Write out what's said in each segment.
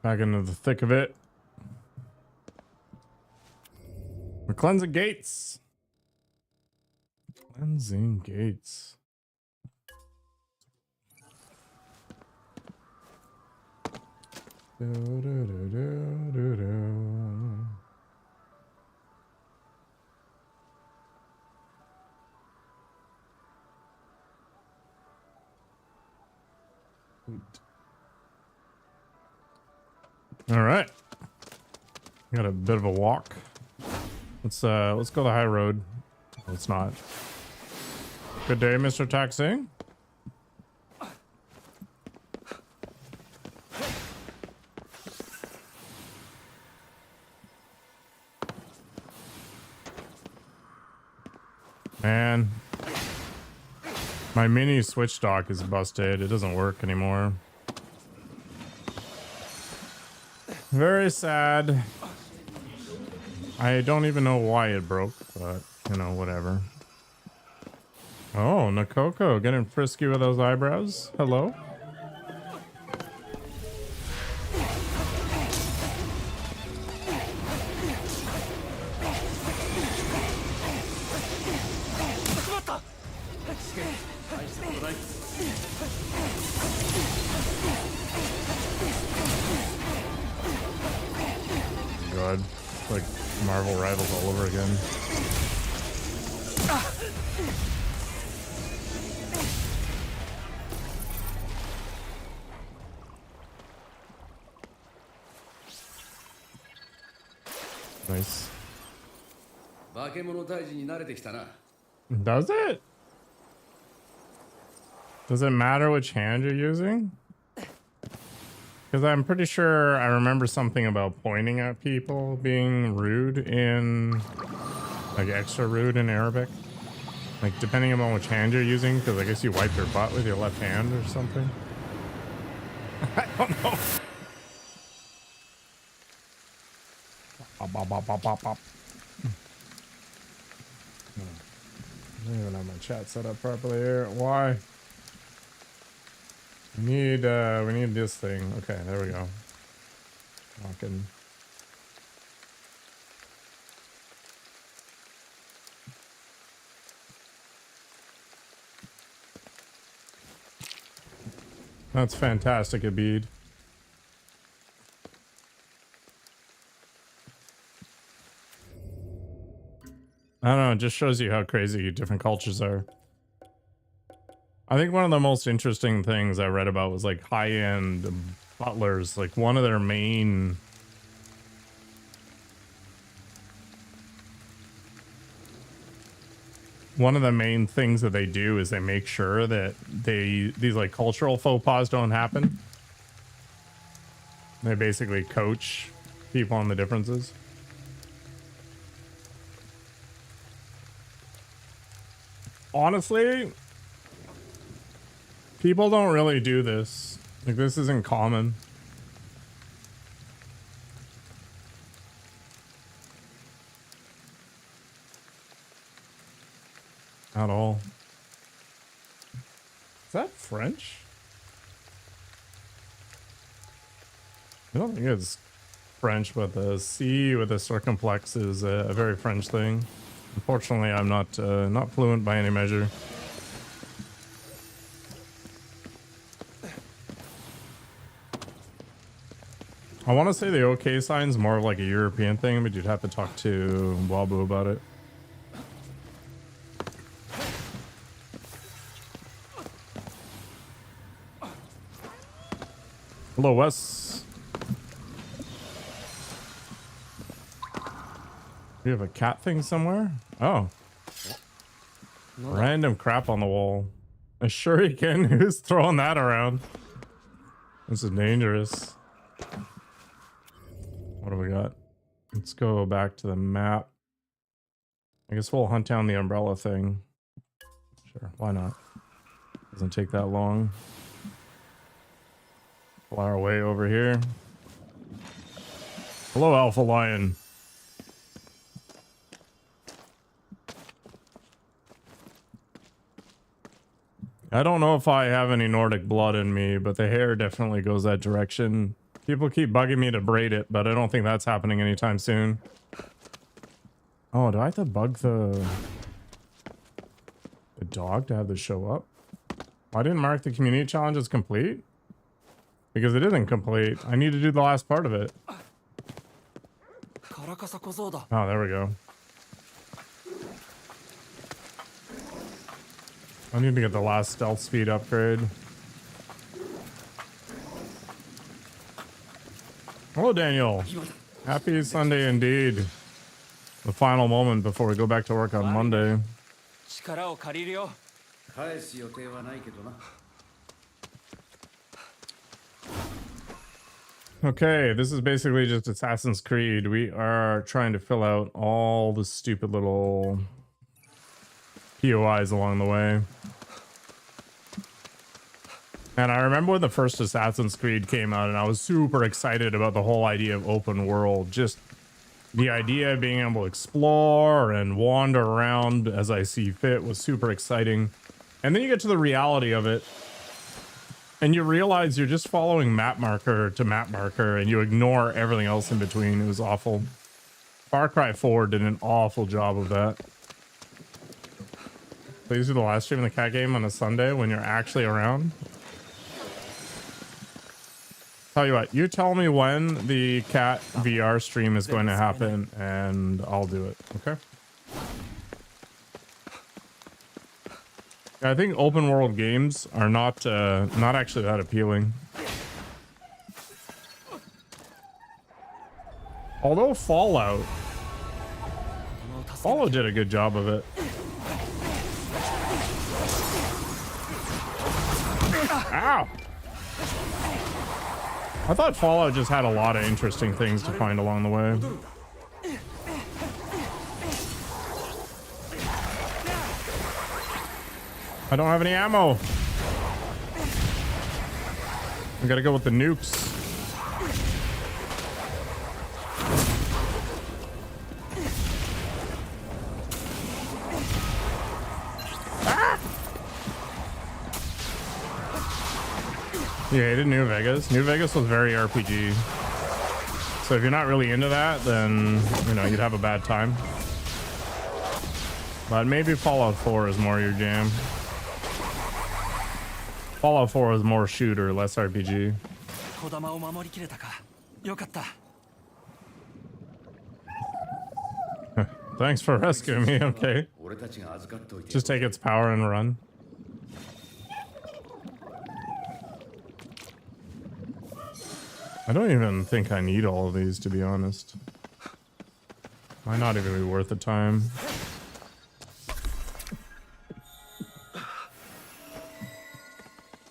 Back into the thick of it. We're cleansing gates. Cleansing gates. All right. Got a bit of a walk. Let's go the high road. No, it's not. Good day, Mr. Taxi. Man, my mini switch dock is busted. It doesn't work anymore. Very sad. I don't even know why it broke, but you know, whatever. Oh, Nakoko getting frisky with those eyebrows. Hello. God, it's like Marvel Rivals all over again. Nice. Does it? Does it matter which hand you're using? Because I'm pretty sure I remember something about pointing at people being rude in, like extra rude in Arabic. Like depending on which hand you're using, because I guess you wipe your butt with your left hand or something. I don't know. Bop, bop, bop, bop, bop. I don't even have my chat set up properly here. Why? We need this thing. Okay, there we go. Walking. That's fantastic, Abid. I don't know, it just shows you how crazy different cultures are. I think one of the most interesting things I read about was like high-end butlers. Like one of their main things that they do is they make sure that these like cultural faux pas don't happen. They basically coach people on the differences. Honestly, people don't really do this. Like, this isn't common. At all. Is that French? I don't think it's French, but the C with the circumflex is a very French thing. Unfortunately, I'm not fluent by any measure. I want to say the OK sign's more of like a European thing, but you'd have to talk to Wabu about it. Hello, Wes. You have a cat thing somewhere? Oh. Random crap on the wall. A shuriken? Who's throwing that around? This is dangerous. What do we got? Let's go back to the map. I guess we'll hunt down the umbrella thing. Sure, why not? Doesn't take that long. Fly our way over here. Hello, Alpha Lion. I don't know if I have any Nordic blood in me, but the hair definitely goes that direction. People keep bugging me to braid it, but I don't think that's happening anytime soon. Oh, do I have to bug the dog to have this show up? I didn't mark the community challenge as complete because it isn't complete. I need to do the last part of it. Oh, there we go. I need to get the last stealth speed upgrade. Hello, Daniel. Happy Sunday indeed. The final moment before we go back to work on Monday. Okay, this is basically just Assassin's Creed. We are trying to fill out all the stupid little POIs along the way. And I remember when the first Assassin's Creed came out and I was super excited about the whole idea of open world. Just the idea of being able to explore and wander around as I see fit was super exciting. And then you get to the reality of it and you realize you're just following map marker to map marker and you ignore everything else in between. It was awful. Far Cry 4 did an awful job of that. Please do the live stream in the cat game on a Sunday when you're actually around. Tell you what, you tell me when the cat VR stream is going to happen and I'll do it, okay? I think open world games are not actually that appealing. Although Fallout did a good job of it. Ow! I thought Fallout just had a lot of interesting things to find along the way. I don't have any ammo. I gotta go with the nukes. You hated New Vegas? New Vegas was very RPG. So if you're not really into that, then, you know, you'd have a bad time. But maybe Fallout 4 is more your jam. Fallout 4 is more shooter, less RPG. Thanks for rescuing me, okay. Just take its power and run. I don't even think I need all of these, to be honest. Might not even be worth the time.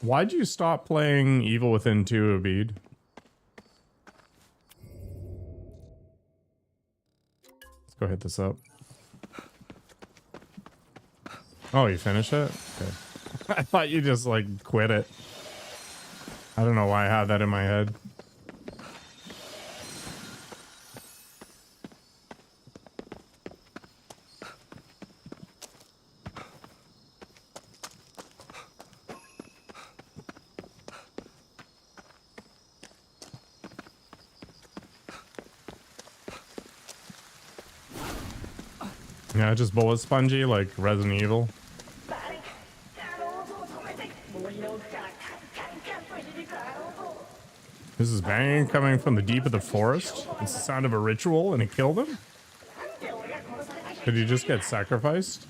Why'd you stop playing Evil Within 2, Abid? Let's go hit this up. Oh, you finished it? Okay. I thought you just, like, quit it. I don't know why I had that in my head. Yeah, just bullet spongy like Resident Evil. This is banging coming from the deep of the forest. It's the sound of a ritual and it killed him? Did he just get sacrificed?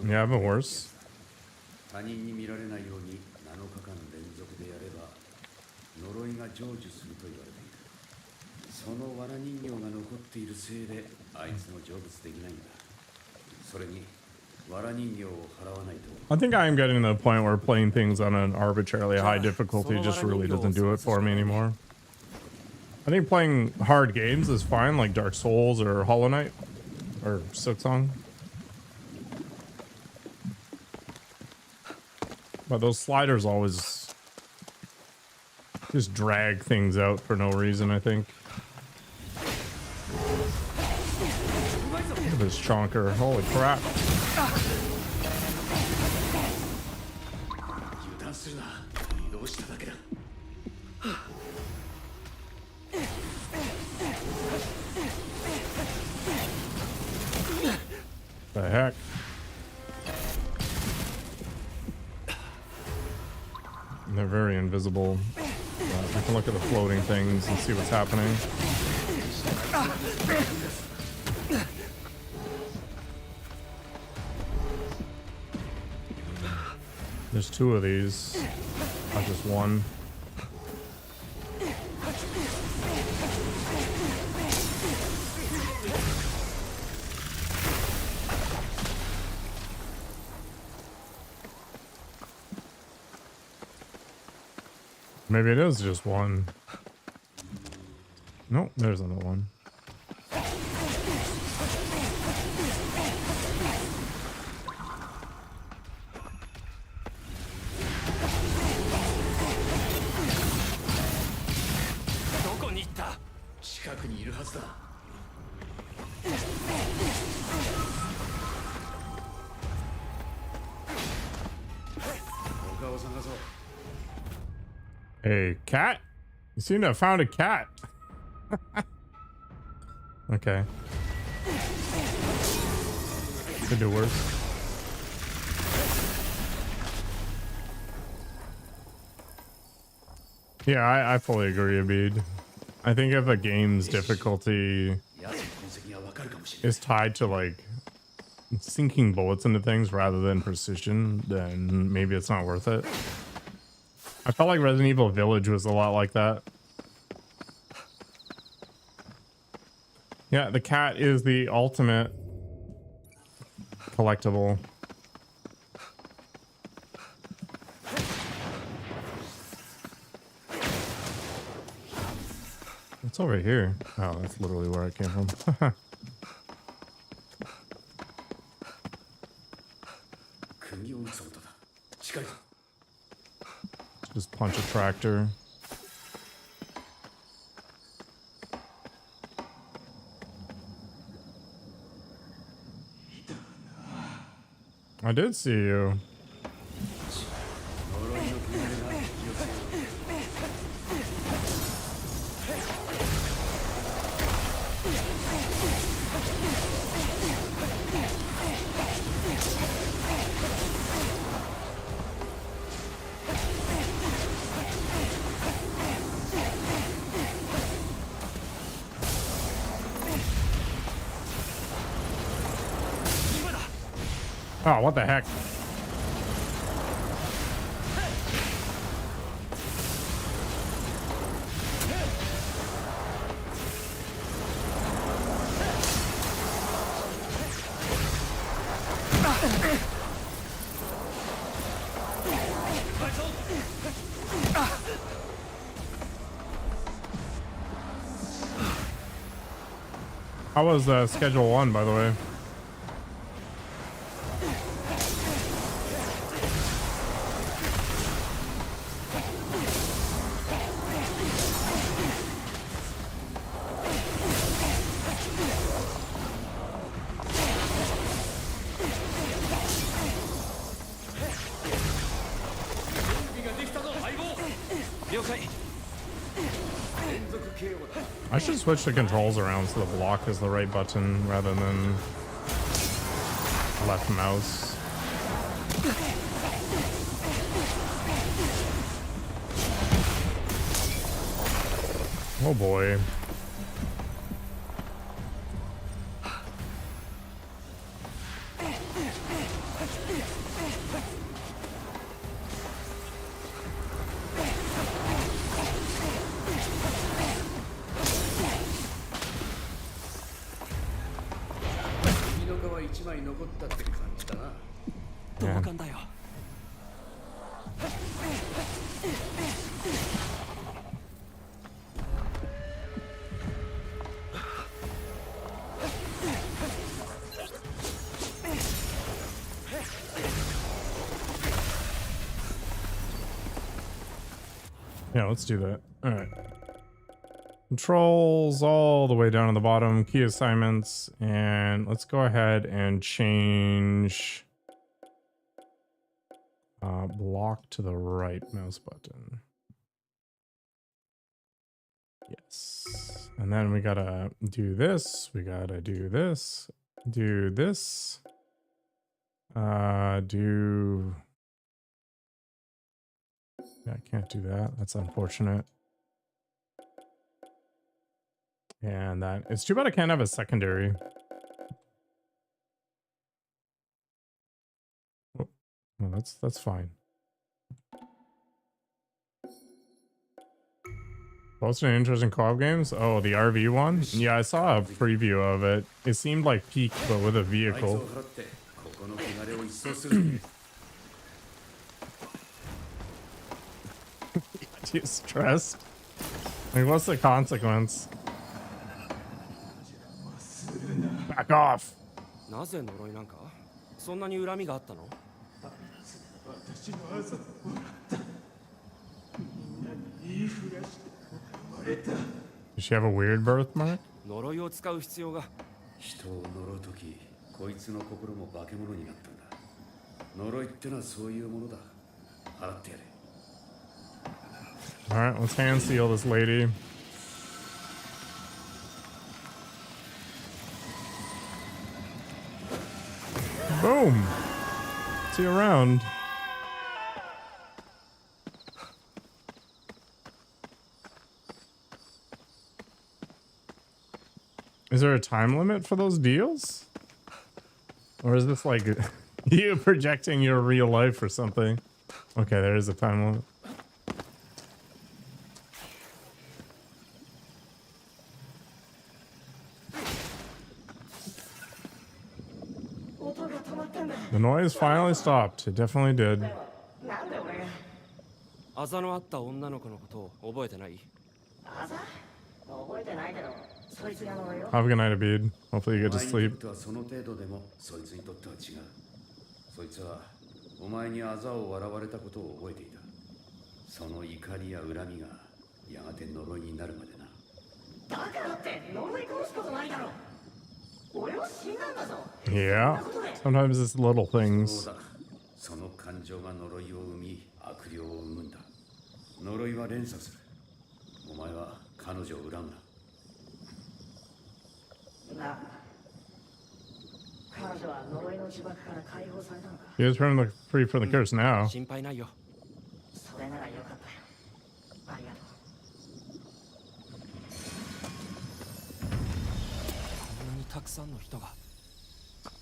Yeah, but worse. I think I am getting to the point where playing things on an arbitrarily high difficulty just really doesn't do it for me anymore. I think playing hard games is fine, like Dark Souls or Hollow Knight or Silksong. But those sliders always just drag things out for no reason, I think. Look at this chonker. Holy crap. The heck? They're very invisible. We can look at the floating things and see what's happening. There's two of these, not just one. Maybe it is just one. Nope, there's another one. A cat? You seem to have found a cat. Okay. Could do worse. Yeah, I fully agree, Abid. I think if a game's difficulty is tied to like sinking bullets into things rather than precision, then maybe it's not worth it. I felt like Resident Evil Village was a lot like that. Yeah, the cat is the ultimate collectible. What's over here? Oh, that's literally where I came from. Just punch a tractor. I did see you. Oh, what the heck? How was schedule 1, by the way? I should switch the controls around so the block is the right button rather than left mouse. Oh boy. Yeah, let's do that. All right. Controls all the way down to the bottom, key assignments, and let's go ahead and change Block to the right mouse button. Yes. And then we gotta do this. We gotta do this. Do this. Do... Yeah, I can't do that. That's unfortunate. And that... It's too bad I can't have a secondary. Oh, well, that's fine. Posted interesting co-op games? Oh, the RV one? Yeah, I saw a preview of it. It seemed like Peak, but with a vehicle. You stressed? Like, what's the consequence? Back off! Does she have a weird birthmark? Alright, let's hand seal this lady. Boom! See you around. Is there a time limit for those deals? Or is this like you projecting your real life or something? Okay, there is a time limit. The noise finally stopped. It definitely did. Have a good night, Abid. Hopefully you get to sleep. Yeah, sometimes it's little things. He is free from the curse now.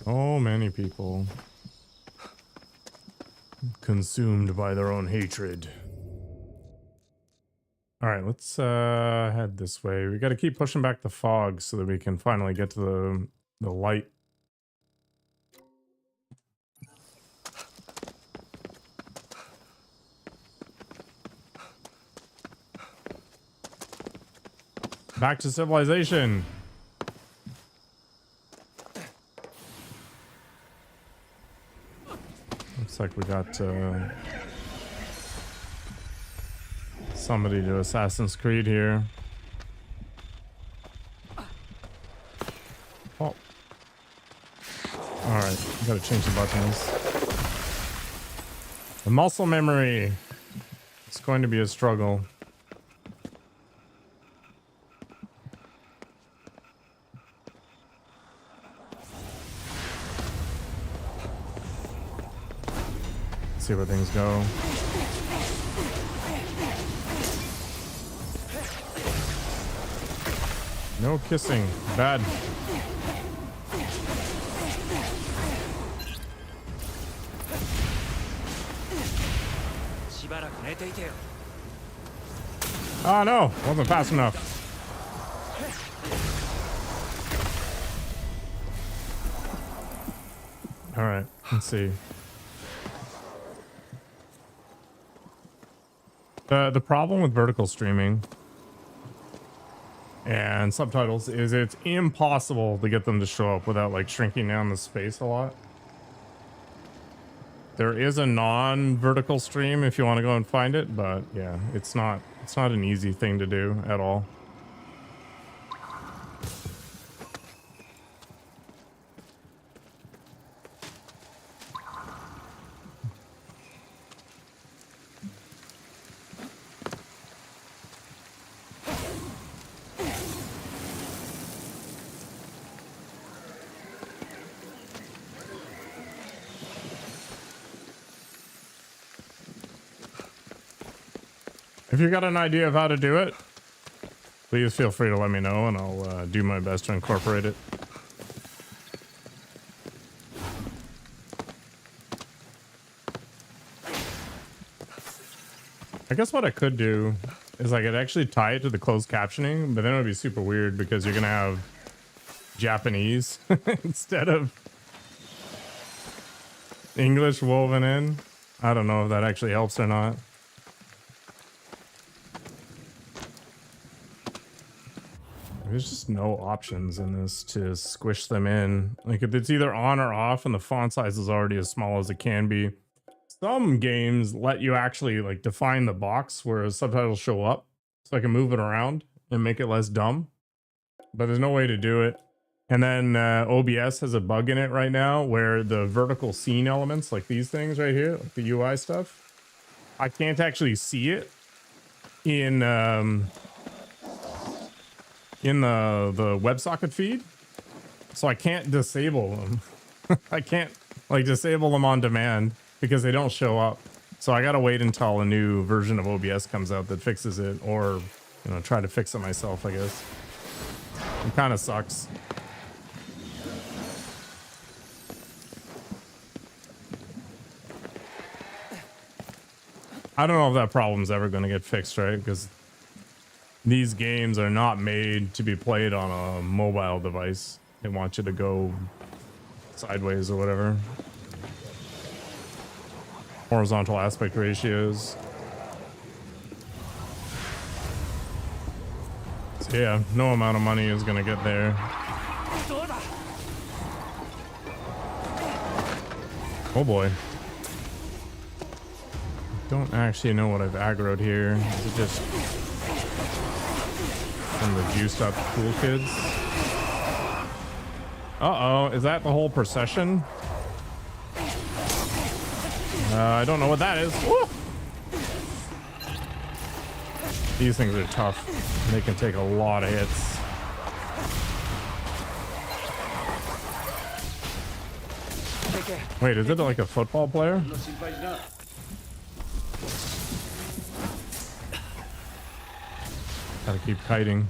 So many people consumed by their own hatred. All right, let's head this way. We got to keep pushing back the fog so that we can finally get to the light. Back to civilization. Looks like we got somebody to Assassin's Creed here. Oh. Alright, gotta change the buttons. The muscle memory. It's going to be a struggle. See where things go. No kissing. Bad. Oh no, wasn't fast enough. All right, let's see. The problem with vertical streaming and subtitles is it's impossible to get them to show up without like shrinking down the space a lot. There is a non-vertical stream if you want to go and find it, but yeah, it's not an easy thing to do at all. If you got an idea of how to do it, please feel free to let me know and I'll do my best to incorporate it. I guess what I could do is I could actually tie it to the closed captioning, but then it would be super weird because you're going to have Japanese instead of English woven in. I don't know if that actually helps or not. There's just no options in this to squish them in. Like if it's either on or off and the font size is already as small as it can be. Some games let you actually like define the box where subtitles show up so I can move it around and make it less dumb, but there's no way to do it. And then OBS has a bug in it right now where the vertical scene elements, like these things right here, like the UI stuff, I can't actually see it in the WebSocket feed, so I can't disable them. I can't like disable them on demand because they don't show up. So I gotta wait until a new version of OBS comes out that fixes it, or you know, try to fix it myself, I guess. It kind of sucks. I don't know if that problem's ever going to get fixed, right? Because these games are not made to be played on a mobile device. They want you to go sideways or whatever. Horizontal aspect ratios. So yeah, no amount of money is going to get there. Oh boy. Don't actually know what I've aggroed here. Is it just from the juiced up cool kids? Uh-oh, is that the whole procession? I don't know what that is. Woo! These things are tough. They can take a lot of hits. Wait, is it like a football player? Gotta keep kiting.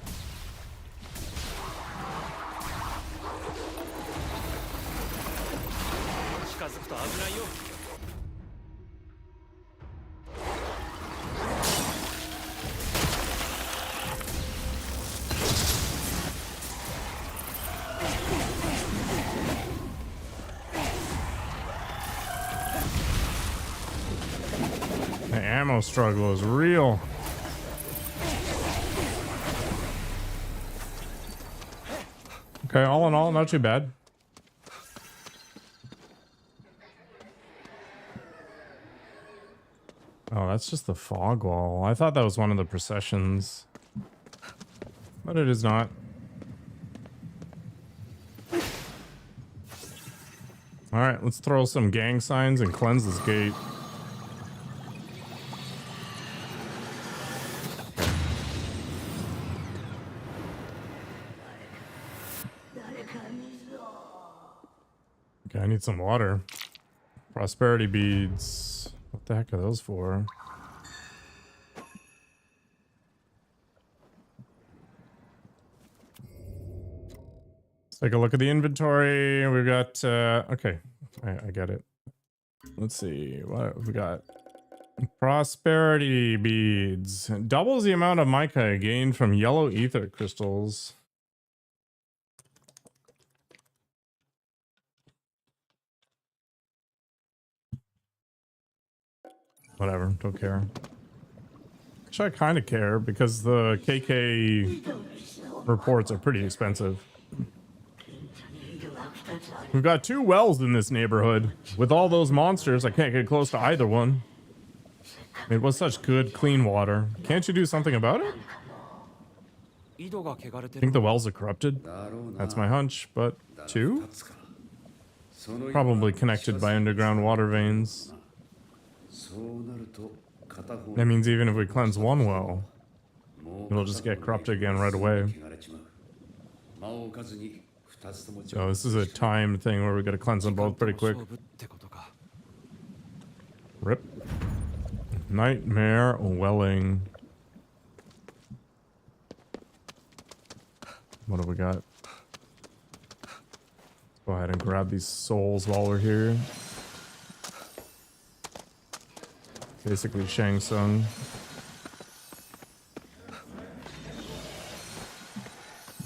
The ammo struggle is real. Okay, all in all, not too bad. Oh, that's just the fog wall. I thought that was one of the processions, but it is not. All right, let's throw some gang signs and cleanse this gate. Okay, I need some water. Prosperity beads. What the heck are those for? Let's take a look at the inventory. We've got, okay, I get it. Let's see, what have we got? Prosperity beads. Doubles the amount of mica gained from yellow ether crystals. Whatever, don't care. Actually, I kind of care because the KK reports are pretty expensive. We've got 2 wells in this neighborhood. With all those monsters, I can't get close to either one. It was such good, clean water. Can't you do something about it? Think the wells are corrupted? That's my hunch, but 2? Probably connected by underground water veins. That means even if we cleanse one well, it'll just get corrupted again right away. So this is a timed thing where we gotta cleanse them both pretty quick. Rip. Nightmare welling. What do we got? Go ahead and grab these souls while we're here. Basically Shang Tsung.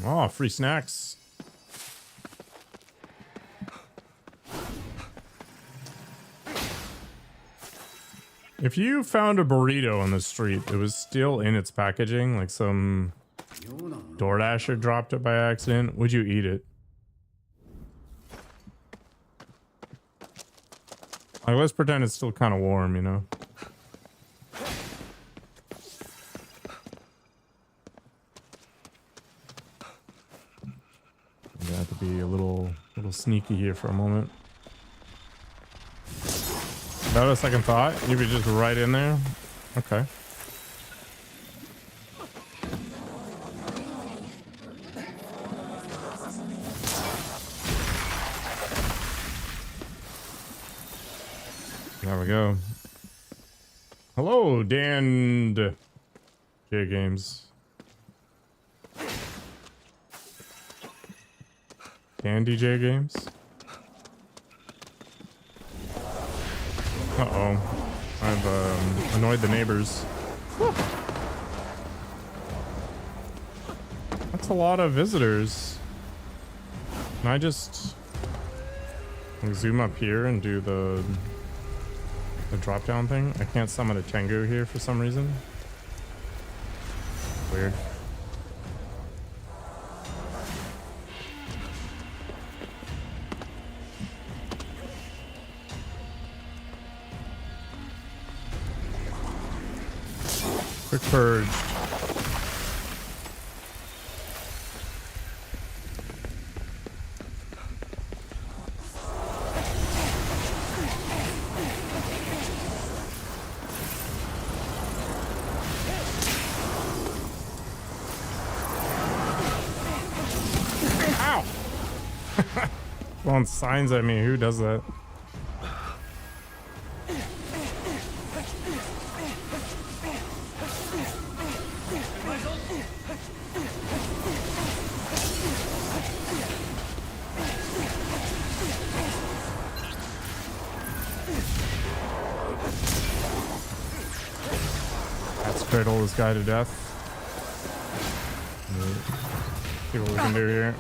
Oh, free snacks. If you found a burrito on the street that was still in its packaging, like some DoorDasher dropped it by accident, would you eat it? Like, let's pretend it's still kind of warm, you know? I have to be a little sneaky here for a moment. Without a second thought, you'd be just right in there. Okay. There we go. Hello, Dan J Games. Dan DJ Games. Uh-oh. I've annoyed the neighbors. That's a lot of visitors. Can I just zoom up here and do the drop down thing? I can't summon a Tengu here for some reason. Weird. Quick purge. Ow! Throwing signs at me. Who does that? Cradle this guy to death. See what we can do here.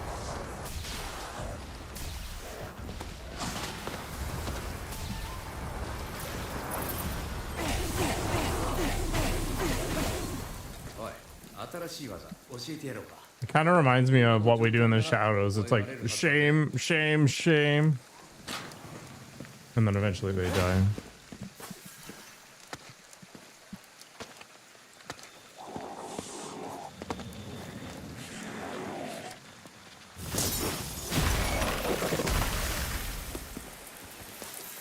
It kind of reminds me of what we do in the shadows. It's like shame, shame, shame. And then eventually they die.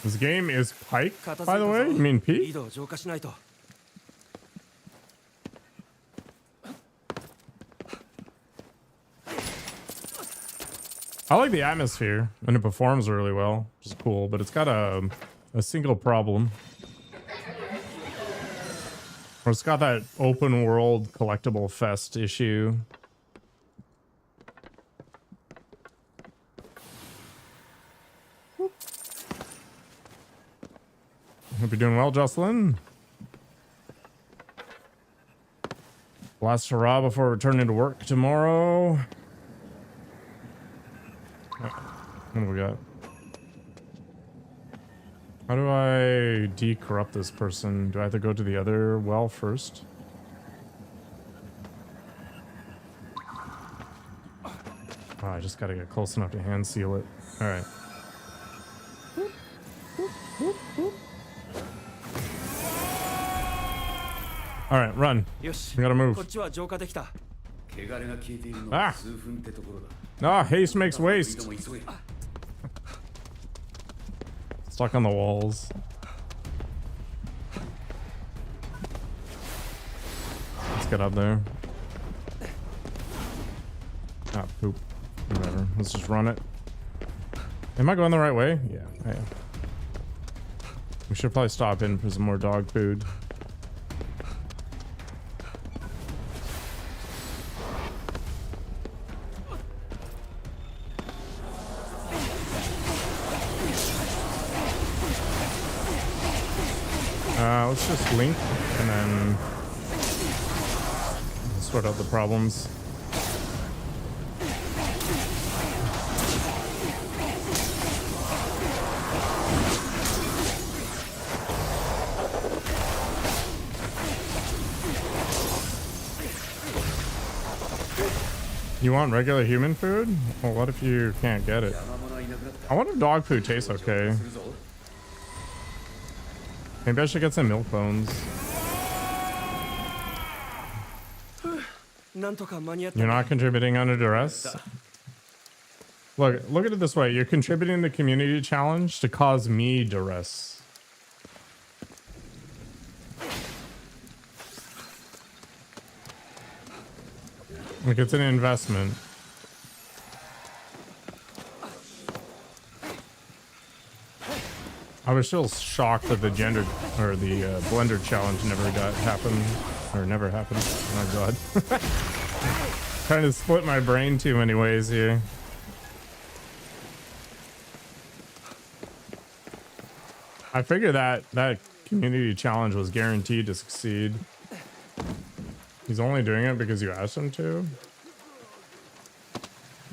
This game is Pike, by the way? You mean Pete? I like the atmosphere, and it performs really well, which is cool, but it's got a single problem. Or it's got that open world collectible fest issue. Hope you're doing well, Jocelyn. Last hurrah before returning to work tomorrow. What do we got? How do I decorrupt this person? Do I have to go to the other well first? Oh, I just gotta get close enough to hand seal it. All right. All right, run. We gotta move. Ah! Ah, haste makes waste. Stuck on the walls. Let's get up there. Ah, poop. Whatever. Let's just run it. Am I going the right way? Yeah, I am. We should probably stop in for some more dog food. Let's just link and then sort out the problems. You want regular human food? Well, what if you can't get it? I wonder if dog food tastes okay. Maybe I should get some milk bones. You're not contributing under duress? Look at it this way. You're contributing the community challenge to cause me duress. Like, it's an investment. I was still shocked that the blender challenge never happened. Oh god. Trying to split my brain too many ways here. I figured that community challenge was guaranteed to succeed. He's only doing it because you asked him to?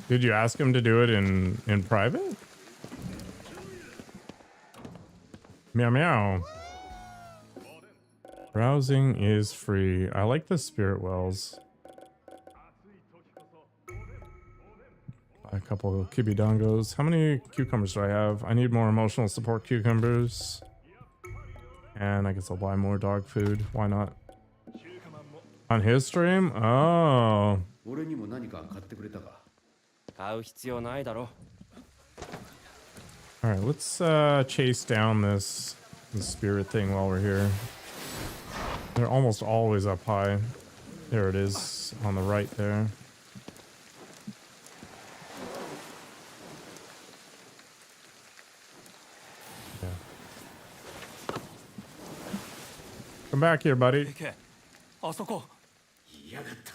Did you ask him to do it in private? Meow meow. Browsing is free. I like the spirit wells. A couple of kibidongos. How many cucumbers do I have? I need more emotional support cucumbers. And I guess I'll buy more dog food. Why not? On his stream? Oh. Alright, let's chase down this spirit thing while we're here. They're almost always up high. There it is on the right there. Yeah. Come back here, buddy.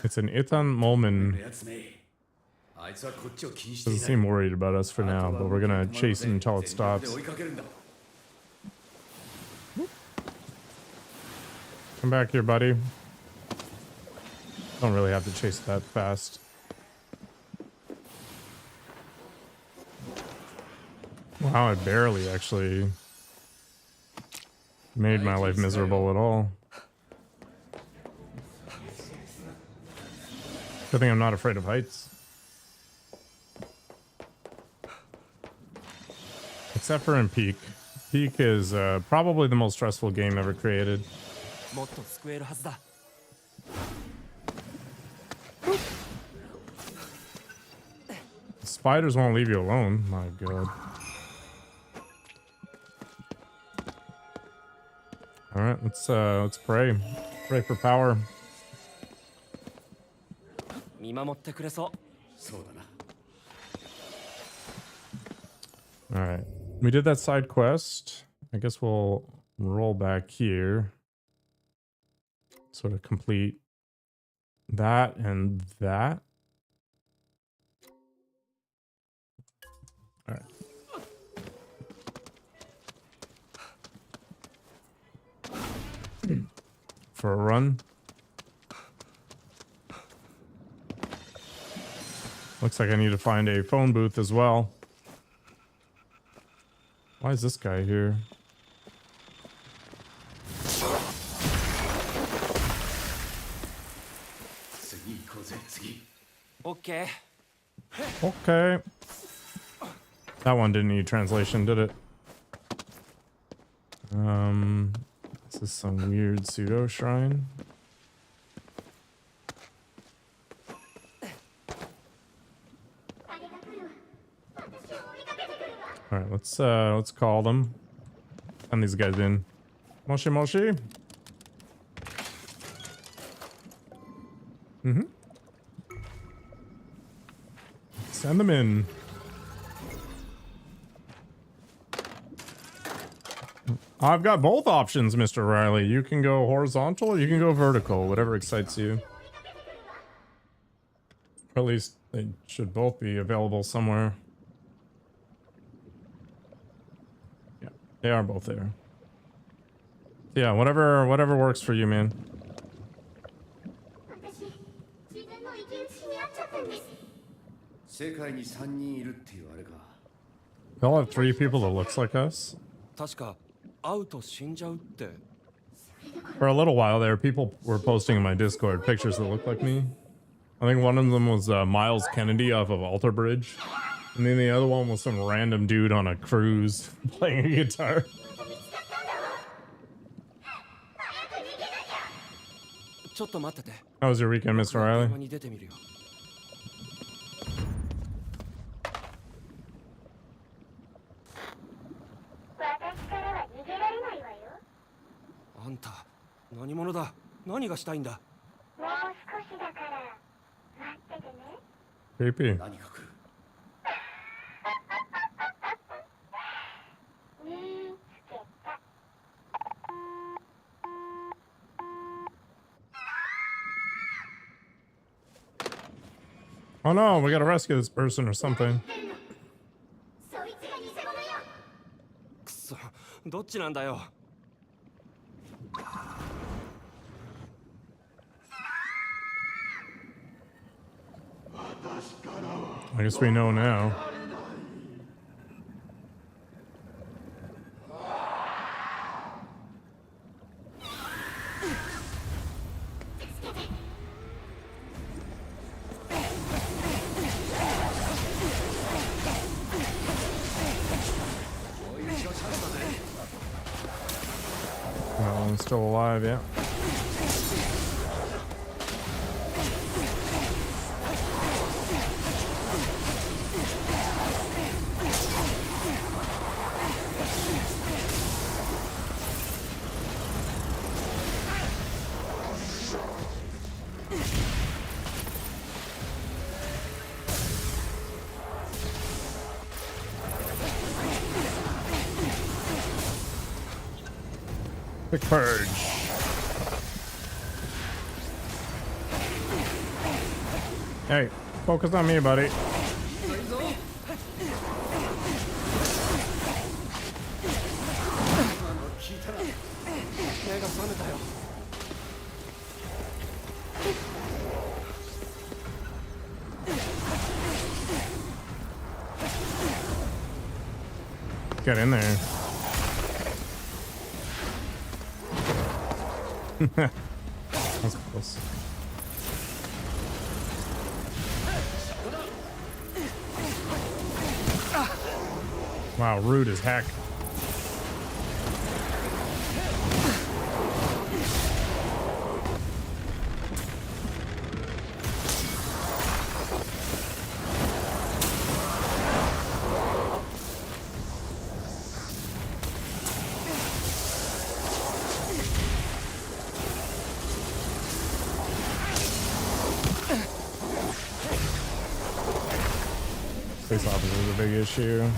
It's an Ithan Molman. Doesn't seem worried about us for now, but we're gonna chase him until it stops. Come back here, buddy. Don't really have to chase it that fast. Wow, I barely actually made my life miserable at all. Good thing I'm not afraid of heights. Except for in Peak. Peak is probably the most stressful game ever created. The spiders won't leave you alone. My god. Alright, let's pray. Pray for power. Alright. We did that side quest. I guess we'll roll back here. Sort of complete that and that. Alright. For a run. Looks like I need to find a phone booth as well. Why is this guy here? Okay. Okay. That one didn't need translation, did it? This is some weird pseudo shrine. All right, let's call them. Send these guys in. Moshi Moshi. Send them in. I've got both options, Mr. Riley. You can go horizontal or you can go vertical, whatever excites you. Or at least they should both be available somewhere. Yeah, they are both there. Yeah, whatever works for you, man. We all have 3 people that looks like us. For a little while there, people were posting in my Discord pictures that looked like me. I think one of them was Miles Kennedy off of Alter Bridge. And then the other one was some random dude on a cruise playing a guitar. How was your weekend, Mr. Riley? Creepy. Oh no, we gotta rescue this person or something. I guess we know now. Well, I'm still alive, yeah. Quick purge. Hey, focus on me, buddy. Get in there. That's close. Wow, rude as heck. Space officer is a big issue.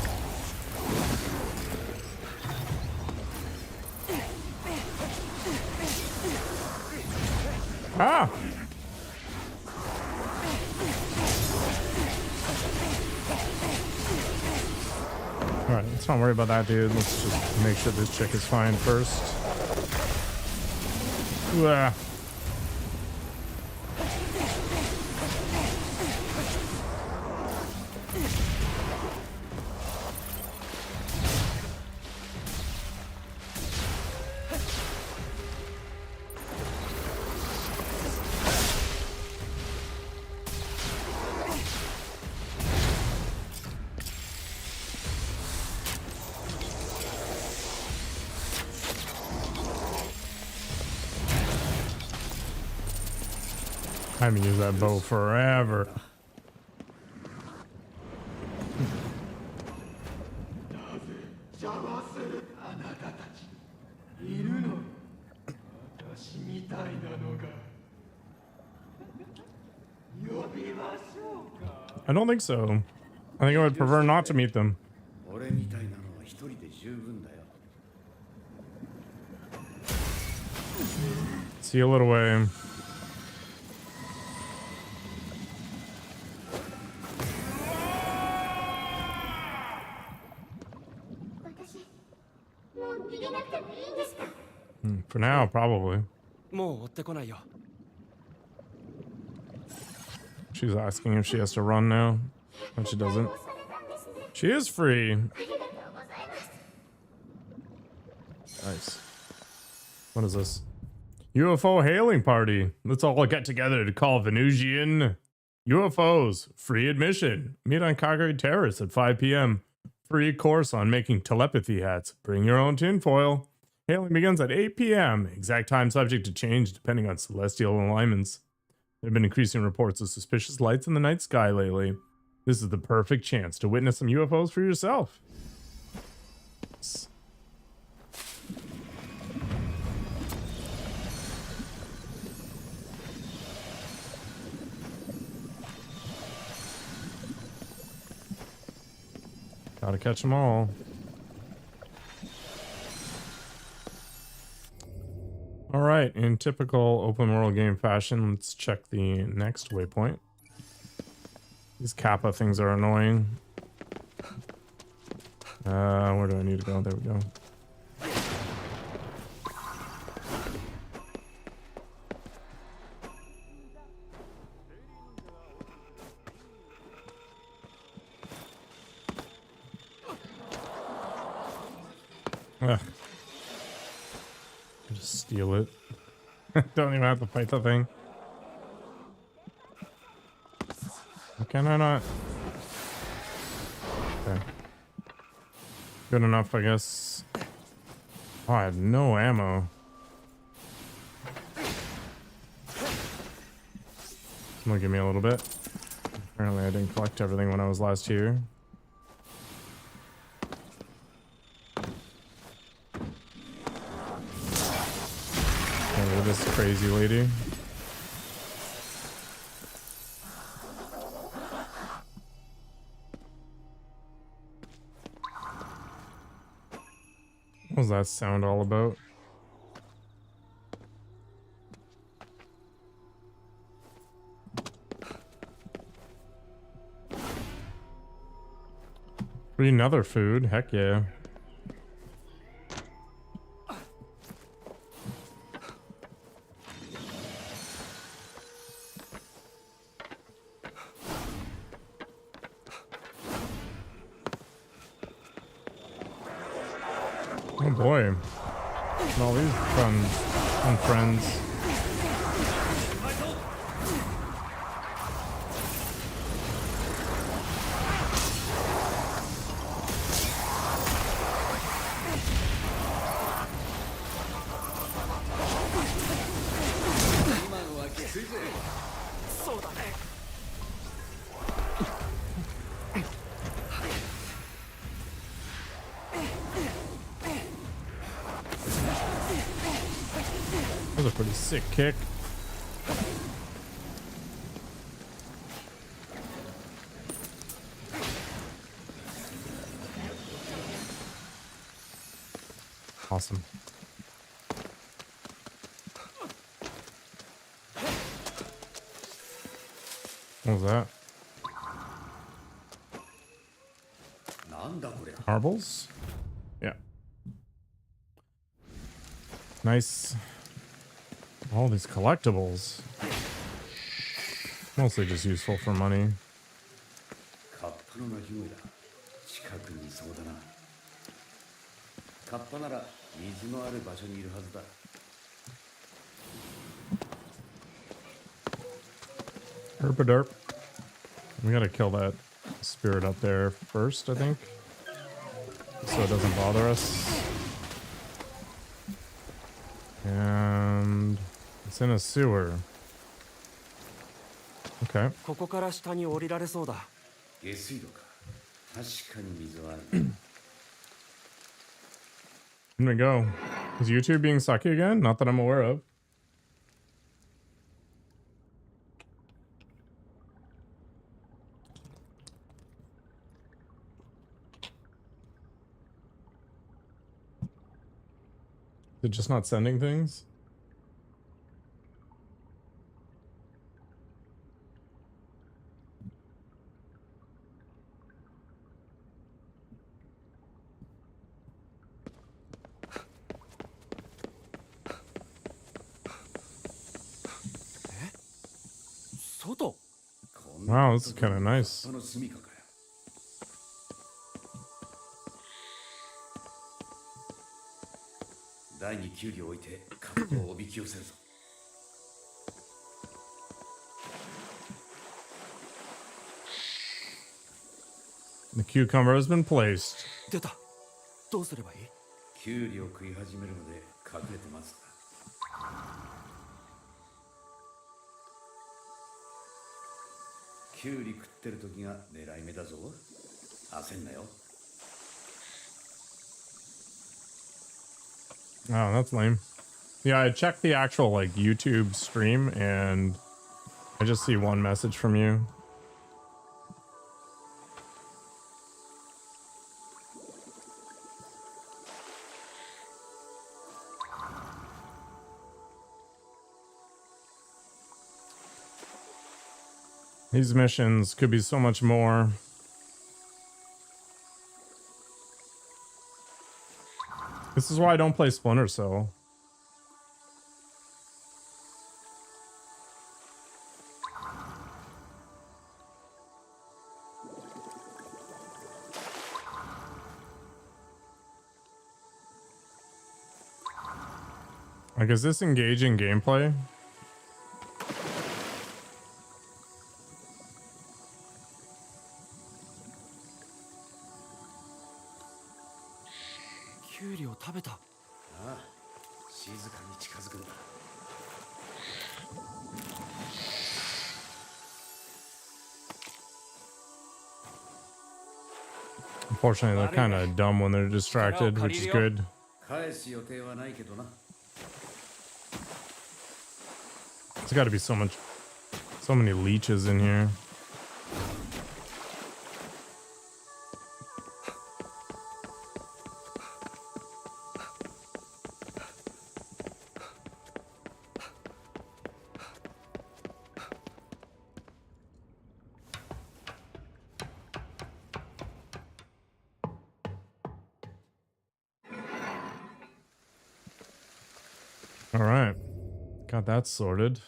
Ah! Alright, let's not worry about that, dude. Let's just make sure this chick is fine first. Uah. I haven't used that bow forever. I don't think so. I think I would prefer not to meet them. See you a little way. now, probably. もう追ってこないよ。 She's asking if she has to run now, but she doesn't. She is free. Nice. What is this? UFO hailing party. Let's all get together to call Venusian UFOs. Free admission. Meet on Calgary Terrace at 5 p.m. Free course on making telepathy hats. Bring your own tinfoil. Hailing begins at 8 p.m. Exact time subject to change depending on celestial alignments. There have been increasing reports of suspicious lights in the night sky lately. This is the perfect chance to witness some UFOs for yourself. Gotta catch them all. All right, in typical open world game fashion, let's check the next waypoint. These Kappa things are annoying. Where do I need to go? There we go. Ugh. Just steal it. Don't even have to fight the thing. Can I not? Okay. Good enough, I guess. Oh, I have no ammo. Someone give me a little bit. Apparently I didn't collect everything when I was last here. Look at this crazy lady. What was that sound all about? Free another food? Heck yeah. Oh boy. All these fun friends. That was a pretty sick kick. Awesome. What was that? Marbles? Yeah. Nice. All these collectibles. Mostly just useful for money. Herpaderp. We gotta kill that spirit up there first, I think. So it doesn't bother us. And it's in a sewer. Okay. Here we go. Is YouTube being sucky again? Not that I'm aware of. Is it just not sending things? Wow, this is kind of nice. 第二キュウリを置いてカップをおびき寄せるぞ。The cucumber has been placed. 出た。どうすればいい？キュウリを食い始めるので隠れてますか。キュウリ食ってる時が狙い目だぞ。焦んなよ。 Oh, that's lame. Yeah, I checked the actual like YouTube stream and I just see one message from you. These missions could be so much more. This is why I don't play Splinter Cell. Like, is this engaging gameplay? Unfortunately, they're kind of dumb when they're distracted, which is good. There's got to be so many leeches in here. All right, got that sorted.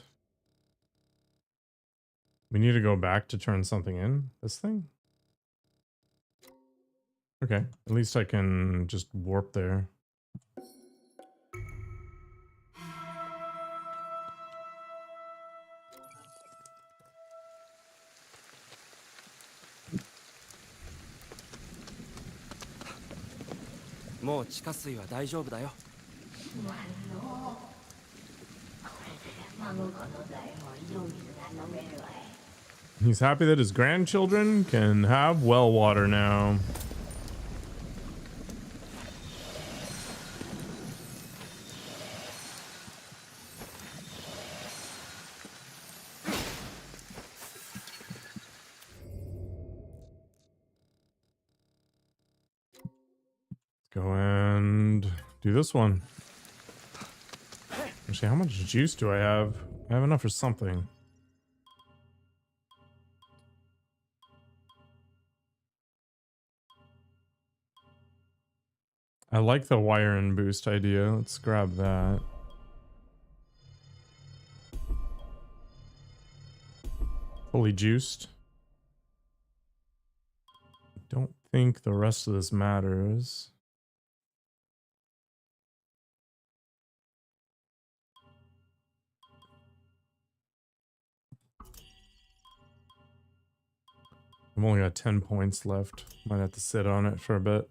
We need to go back to turn something in. This thing? Okay, at least I can just warp there. He's happy that his grandchildren can have well water now. Go and do this one. Actually, how much juice do I have? I have enough for something. I like the wire and boost idea. Let's grab that. Fully juiced. Don't think the rest of this matters. I've only got 10 points left. Might have to sit on it for a bit.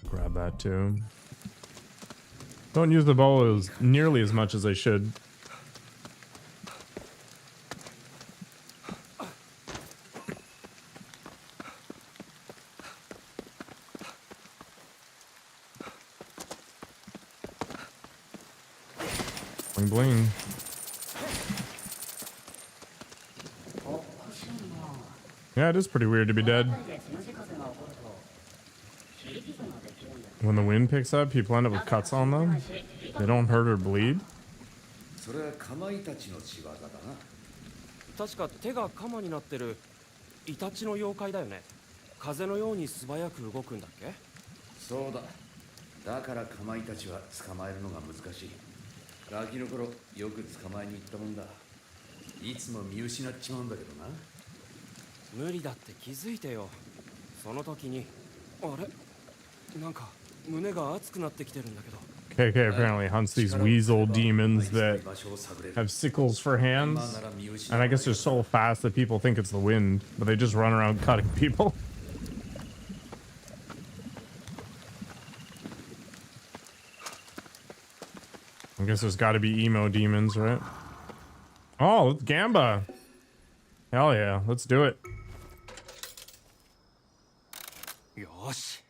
Grab that too. Don't use the bow as nearly as much as I should. Bling bling. Yeah, it is pretty weird to be dead. When the wind picks up, people end up with cuts on them. They don't hurt or bleed. それはカマイたちの仕業だな。確か手がカマになってるイタチの妖怪だよね。風のように素早く動くんだっけ？そうだ。だからカマイたちは捕まえるのが難しい。ガキの頃よく捕まえに行ったもんだ。いつも見失っちまうんだけどな。無理だって気づいてよ。その時にあれなんか胸が熱くなってきてるんだけど。KK apparently hunts these weasel demons that have sickles for hands, and I guess they're so fast that people think it's the wind, but they just run around cutting people. I guess there's got to be emo demons, right? Oh, it's Gamba. Hell yeah, let's do it. よし。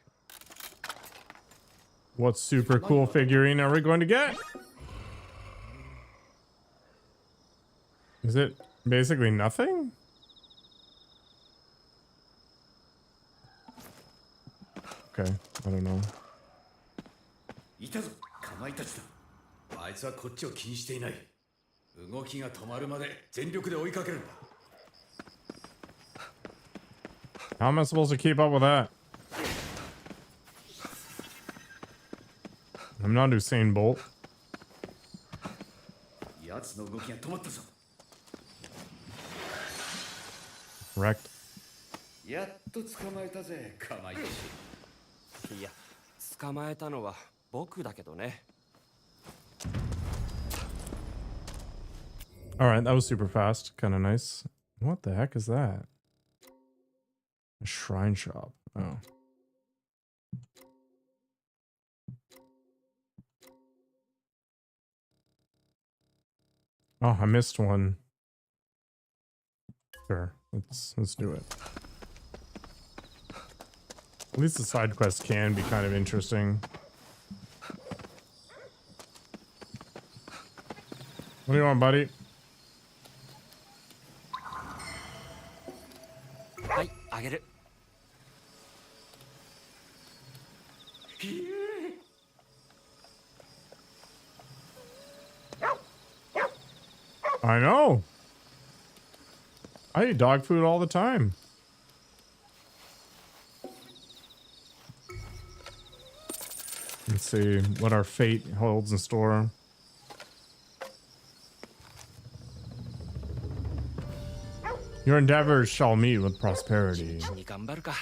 What super cool figurine are we going to get? Is it basically nothing? Okay, I don't know. いたぞ、かまいたちだ。あいつはこっちを気にしていない。動きが止まるまで全力で追いかけるんだ。How am I supposed to keep up with that? I'm not Usain Bolt. 奴の動きが止まったぞ。 Wrecked. やっと捕まえたぜ、かまいたち。いや、捕まえたのは僕だけどね。 Alright, that was super fast. Kind of nice. What the heck is that? A shrine shop. Oh. Oh, I missed one. Sure, let's do it. At least the side quests can be kind of interesting. What do you want, buddy? はい、あげる。 I know. I eat dog food all the time. Let's see what our fate holds in store. Your endeavors shall meet with prosperity. に頑張るか。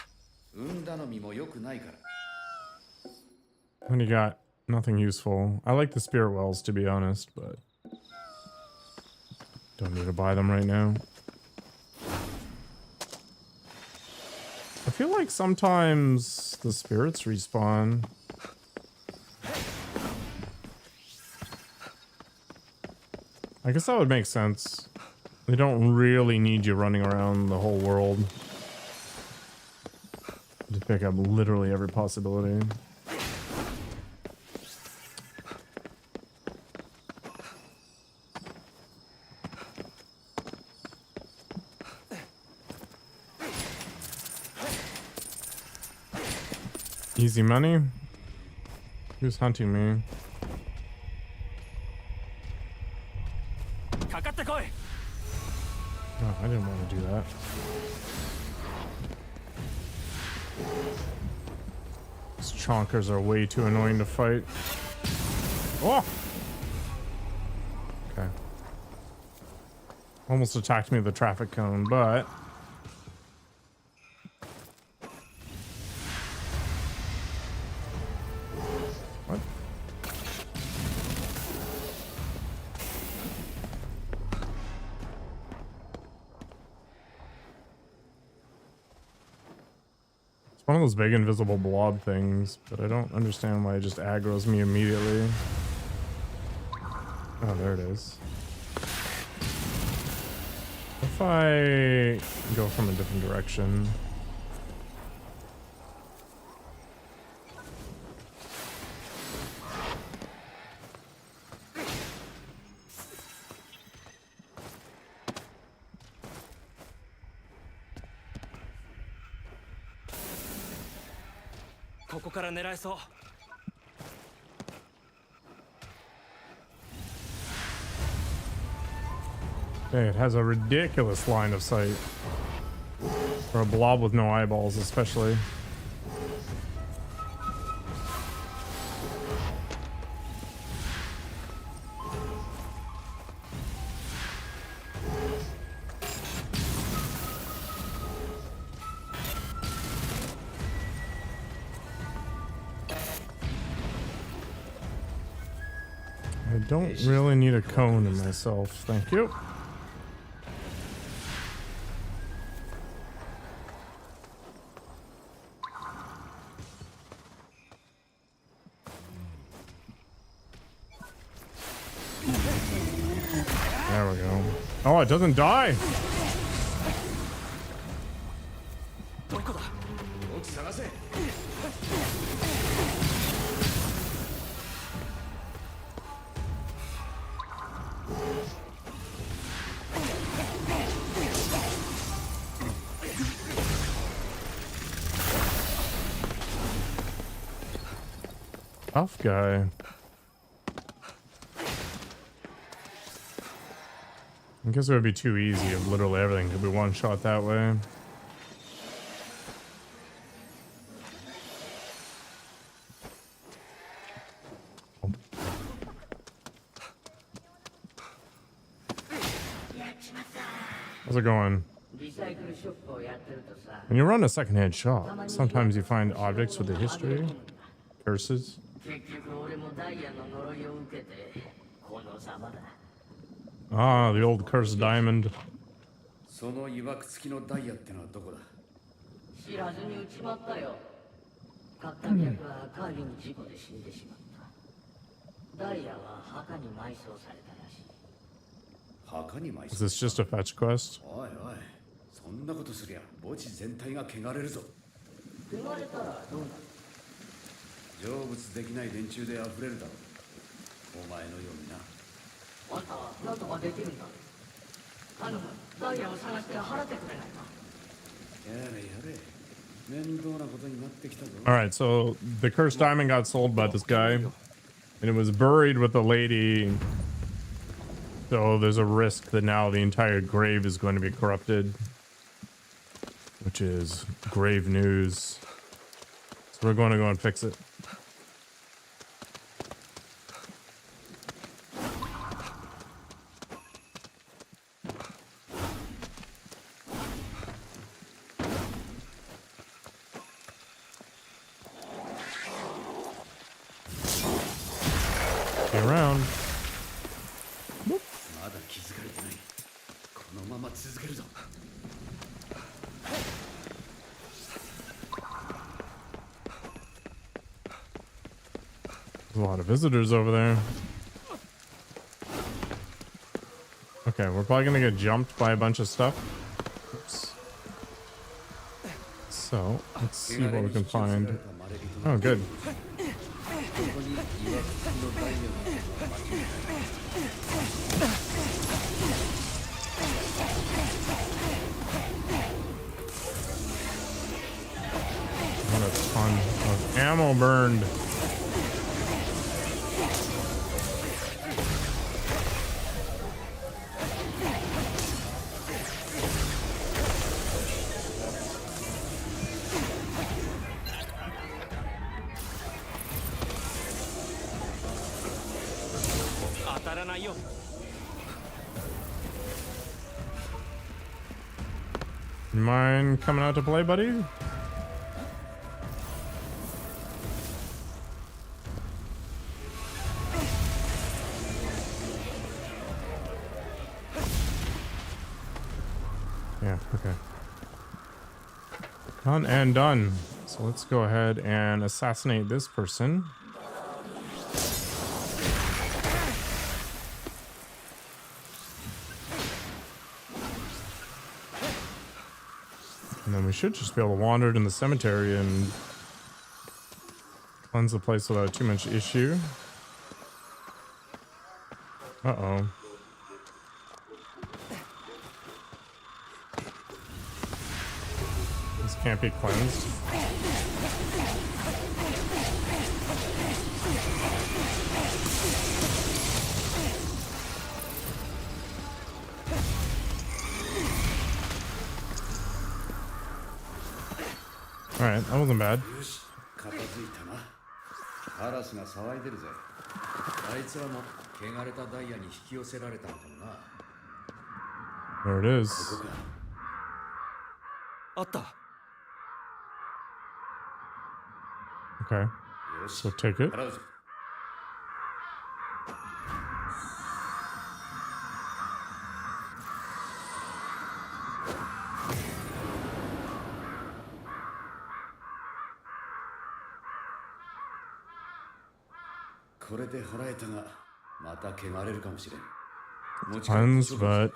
運頼みも良くないから。 What do you got? Nothing useful. I like the spirit wells, to be honest, but don't need to buy them right now. I feel like sometimes the spirits respawn. I guess that would make sense. They don't really need you running around the whole world to pick up literally every possibility. Easy money? Who's hunting me? かかってこい。 Oh, I didn't want to do that. These chonkers are way too annoying to fight. Oh! Okay. Almost attacked me with the traffic cone, but... What? It's one of those big invisible blob things, but I don't understand why it just aggroes me immediately. Oh, there it is. If I go from a different direction. Hey, it has a ridiculous line of sight. For a blob with no eyeballs, especially. I don't really need a cone in myself, thank you. There we go. Oh, it doesn't die. Tough guy. I guess it would be too easy if literally everything could be one shot that way. How's it going? When you run a secondhand shop, sometimes you find objects with a history, curses. Ah, the old cursed diamond. その曰く付きのダイヤってのはどこだ知らずに撃ちまったよ買った客はカーリーに事故で死んでしまったダイヤは墓に埋葬されたらしい墓に埋 Is 葬 this just a fetch quest? おいおいそんなことすりゃ墓地全体が汚れるぞ汚れたらどうなる成仏できない連中で溢れるだろうお前のようになあんたは何とかできるんだ頼むダイヤを探して払ってくれないかやれやれ面倒なことになってきたぞ Alright, so the cursed diamond got sold by this guy, and it was buried with the lady. So there's a risk that now the entire grave is going to be corrupted, which is grave news. So we're going to go and fix it. Be around. まだ気づかれてないこのまま続けるぞ There's a lot of visitors over there. Okay, we're probably gonna get jumped by a bunch of stuff. Oops. So, let's see what we can find. Oh, good. ここに曰く付きのダイヤが間違いない What a ton of ammo burned. You mind coming out to play, buddy? Yeah, okay. Done and done. So let's go ahead and assassinate this person. And then we should just be able to wander in the cemetery and cleanse the place without too much issue. Uh-oh. This can't be cleansed. Alright, that wasn't bad. よし片付いたなカラスが騒いでるぜあいつらも汚れたダイヤに引き寄せられたのかもな There it is. ここかあった Okay, よし so take it. 払うぞこれで払えたが、また汚れるかもしれん。持ち帰って Tons, 処分する but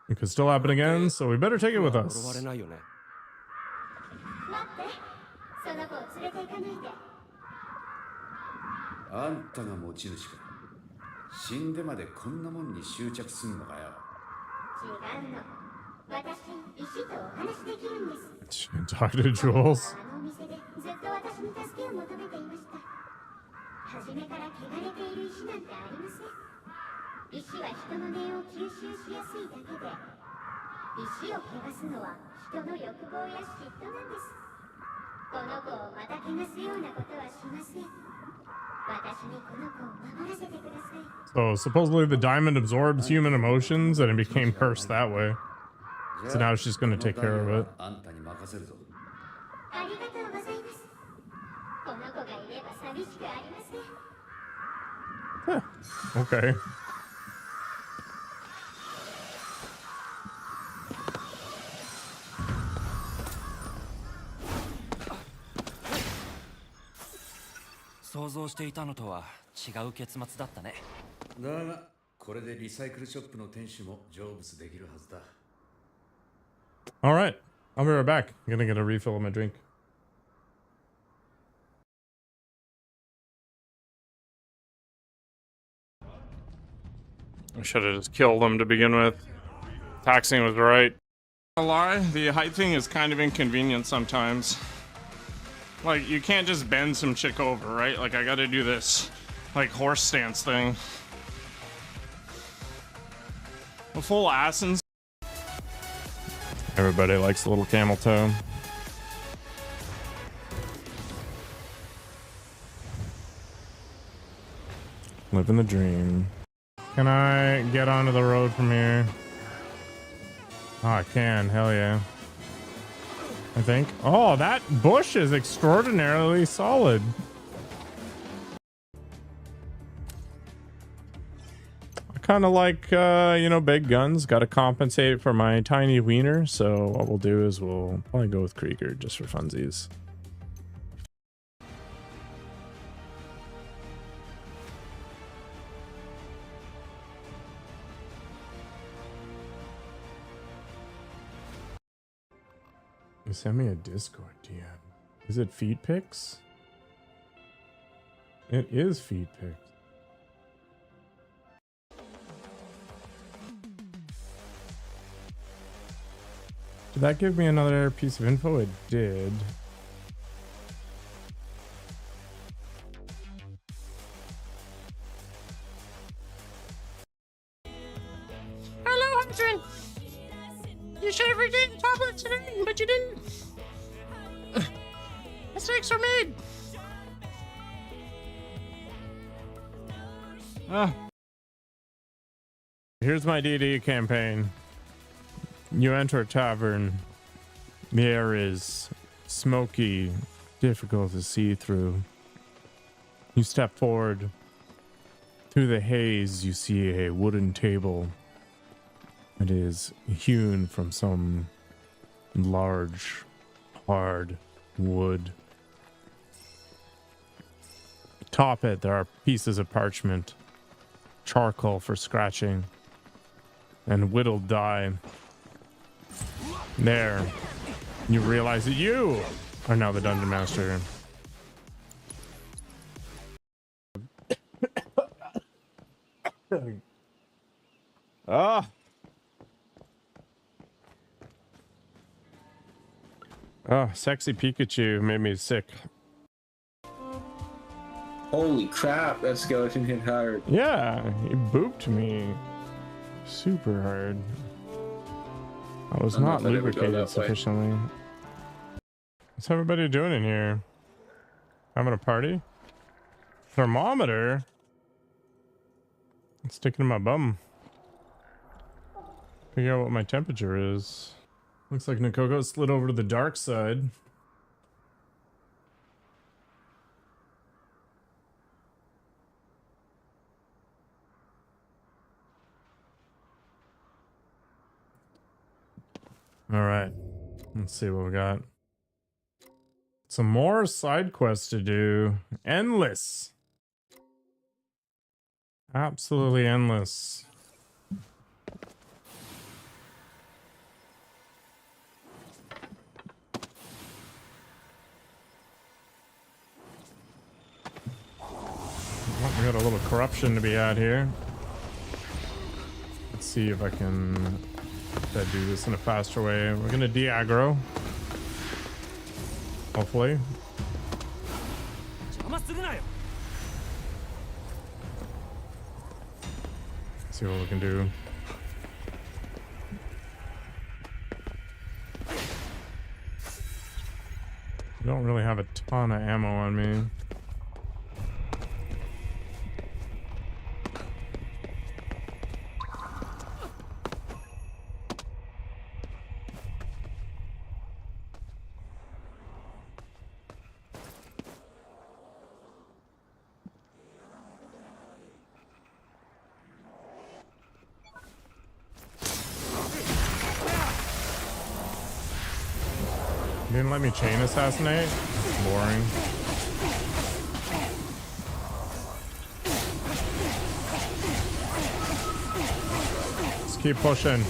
it could still happen again, so we better take it with 呪われ us. ないよね。待ってその子を連れて行かないであんたが持ち主か。死んでまでこんなもんに執着すんのかよ。違うの私石とお話できるんです Talk to Jules. あのお店でずっと私に助けを求めていました初めから汚れている石なんてありません石は人の念を吸収しやすいだけで石を汚すのは人の欲望や嫉妬なんですこの子をまた汚すようなことはしません私にこの子を守らせてください So supposedly the diamond absorbs human emotions and it became cursed that way. So now she's going to take care of it. あんたに任せるぞ。ありがとうございますこの子がいれば寂しくありません Okay. 想像していたのとは違う結末だったね。だが、これでリサイクルショップの店主も成仏できるはずだ。All right. I'll be right back. I'm going to get a refill of my drink. I should have just killed him to begin with. Taxing was right. A lie, the height thing is kind of inconvenient sometimes. Like, you can't just bend some chick over, right? Like, I gotta do this, like, horse stance thing. A full ass and... Everybody likes a little camel toe. Living the dream. Can I get onto the road from here? Oh, I can. Hell yeah. I think. Oh, that bush is extraordinarily solid. I kind of like, you know, big guns. Got to compensate for my tiny wiener. So what we'll do is we'll probably go with Krieger just for funsies. You send me a Discord DM. Is it feed pics? It is feed pics. Did that give me another piece of info? It did. Hello, Hunter. You should have redeemed the tablet today, but you didn't. Mistakes are made. Here's my DD campaign. You enter a tavern. The air is smoky, difficult to see through. You step forward. Through the haze, you see a wooden table. It is hewn from some large, hard wood. Atop it, there are pieces of parchment, charcoal for scratching, and whittled dye. There, you realize that you are now the dungeon master. Ah. Oh, sexy Pikachu made me sick. Holy crap, that skeleton hit hard. Yeah, he booped me super hard. I was I'm not not letting it go lubricated that way. sufficiently. What's everybody doing in here? Having a party? Thermometer? It's sticking in my bum. Figure out what my temperature is. Looks like Nikoko slid over to the dark side. All right, let's see what we got. Some more side quests to do. Endless. Absolutely endless. We got a little corruption to be had here. Let's see if I can do this in a faster way. We're gonna de-aggro. Hopefully. 邪魔するなよ。 See what we can do. I don't really have a ton of ammo on me. Didn't let me chain assassinate? Boring. Let's keep pushing.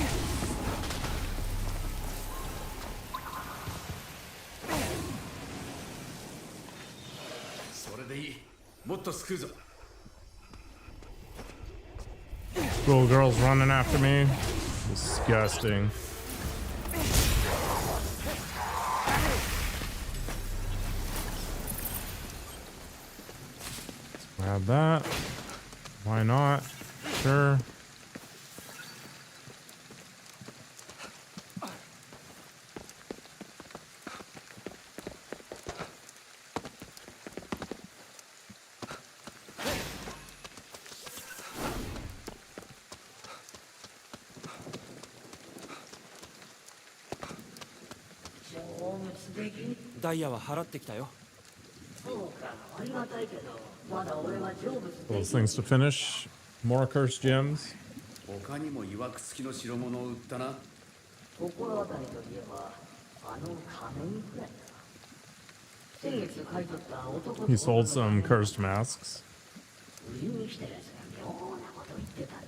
Little girl's running after me. Disgusting. Grab that. Why not? Sure.ダイヤは払ってきたよ。 Those things to finish. More cursed gems. 他にも曰く付きの代物を売ったな。心当たりといえばあの仮面くらいだ。先月買い取った男 He sold some cursed masks. 売りに来たやつが妙なこと言ってたんだ。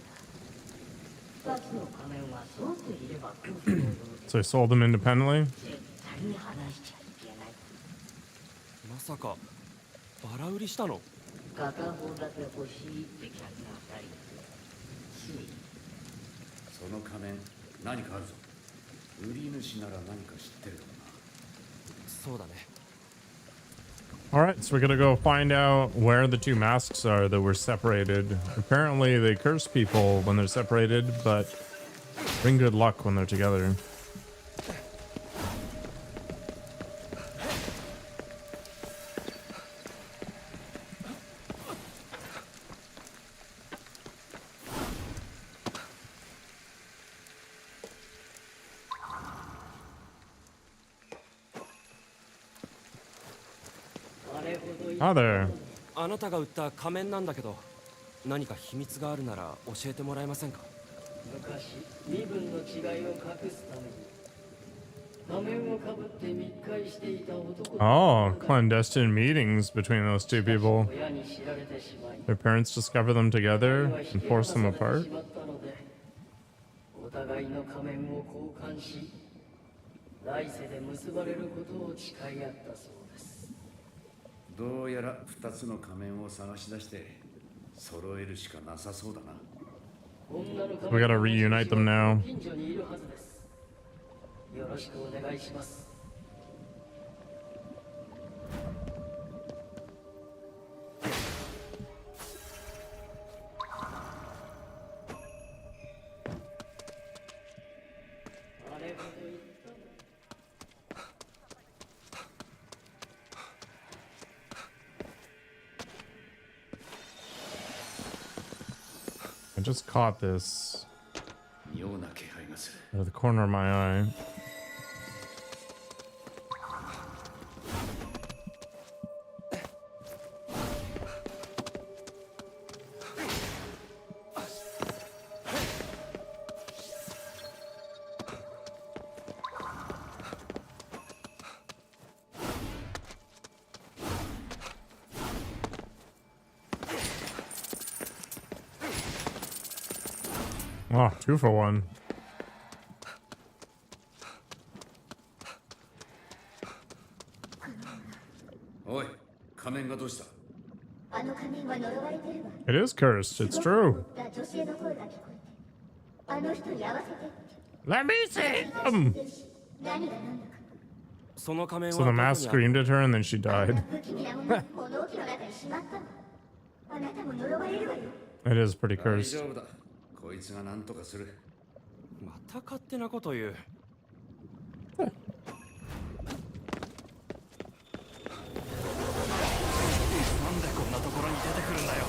二つの仮面は揃っていれば空気を読む。 So he sold them independently. 絶対に話しちゃいけない。まさかバラ売りしたの？ 片方だけ欲しいって客が二人つい。その仮面何かあるぞ。売り主なら何か知ってるかな。そうだね。 Alright, so we're gonna go find out where the two masks are that were separated. Apparently they curse people when they're separated, but bring good luck when they're together. Hi there. あなたが売った仮面なんだけど、何か秘密があるなら教えてもらえませんか？ 昔身分の違いを隠すために仮面をかぶって密会していた男。 Oh, clandestine meetings between those two people. 親に知られてしまい Their parents discover them together and force them apart. お互いの仮面を交換し来世で結ばれることを誓い合ったそうです。 どうやら2つの仮面を探し出して揃えるしかなさそうだな。 We gotta reunite them now. 近所にいるはずです。よろしくお願いします。 I just caught this 妙な気配がする。 out of the corner of my eye. Oh, 2 for 1. おい、仮面がどうした？あの仮面は呪われてるわ。 It is cursed. It's true. 女性の声が聞こえて、あの人に合わせて。 Let me see him. 何が何だか。その仮面は So the mask どこにある？ screamed at her and then she died. 不気味なものを物置の中にしまったわ。あなたも呪われるわよ。 It is pretty 大 cursed. 丈夫だ。こいつが何とかする。また勝手なこと言う。なんでこんなところに出てくるんだよ。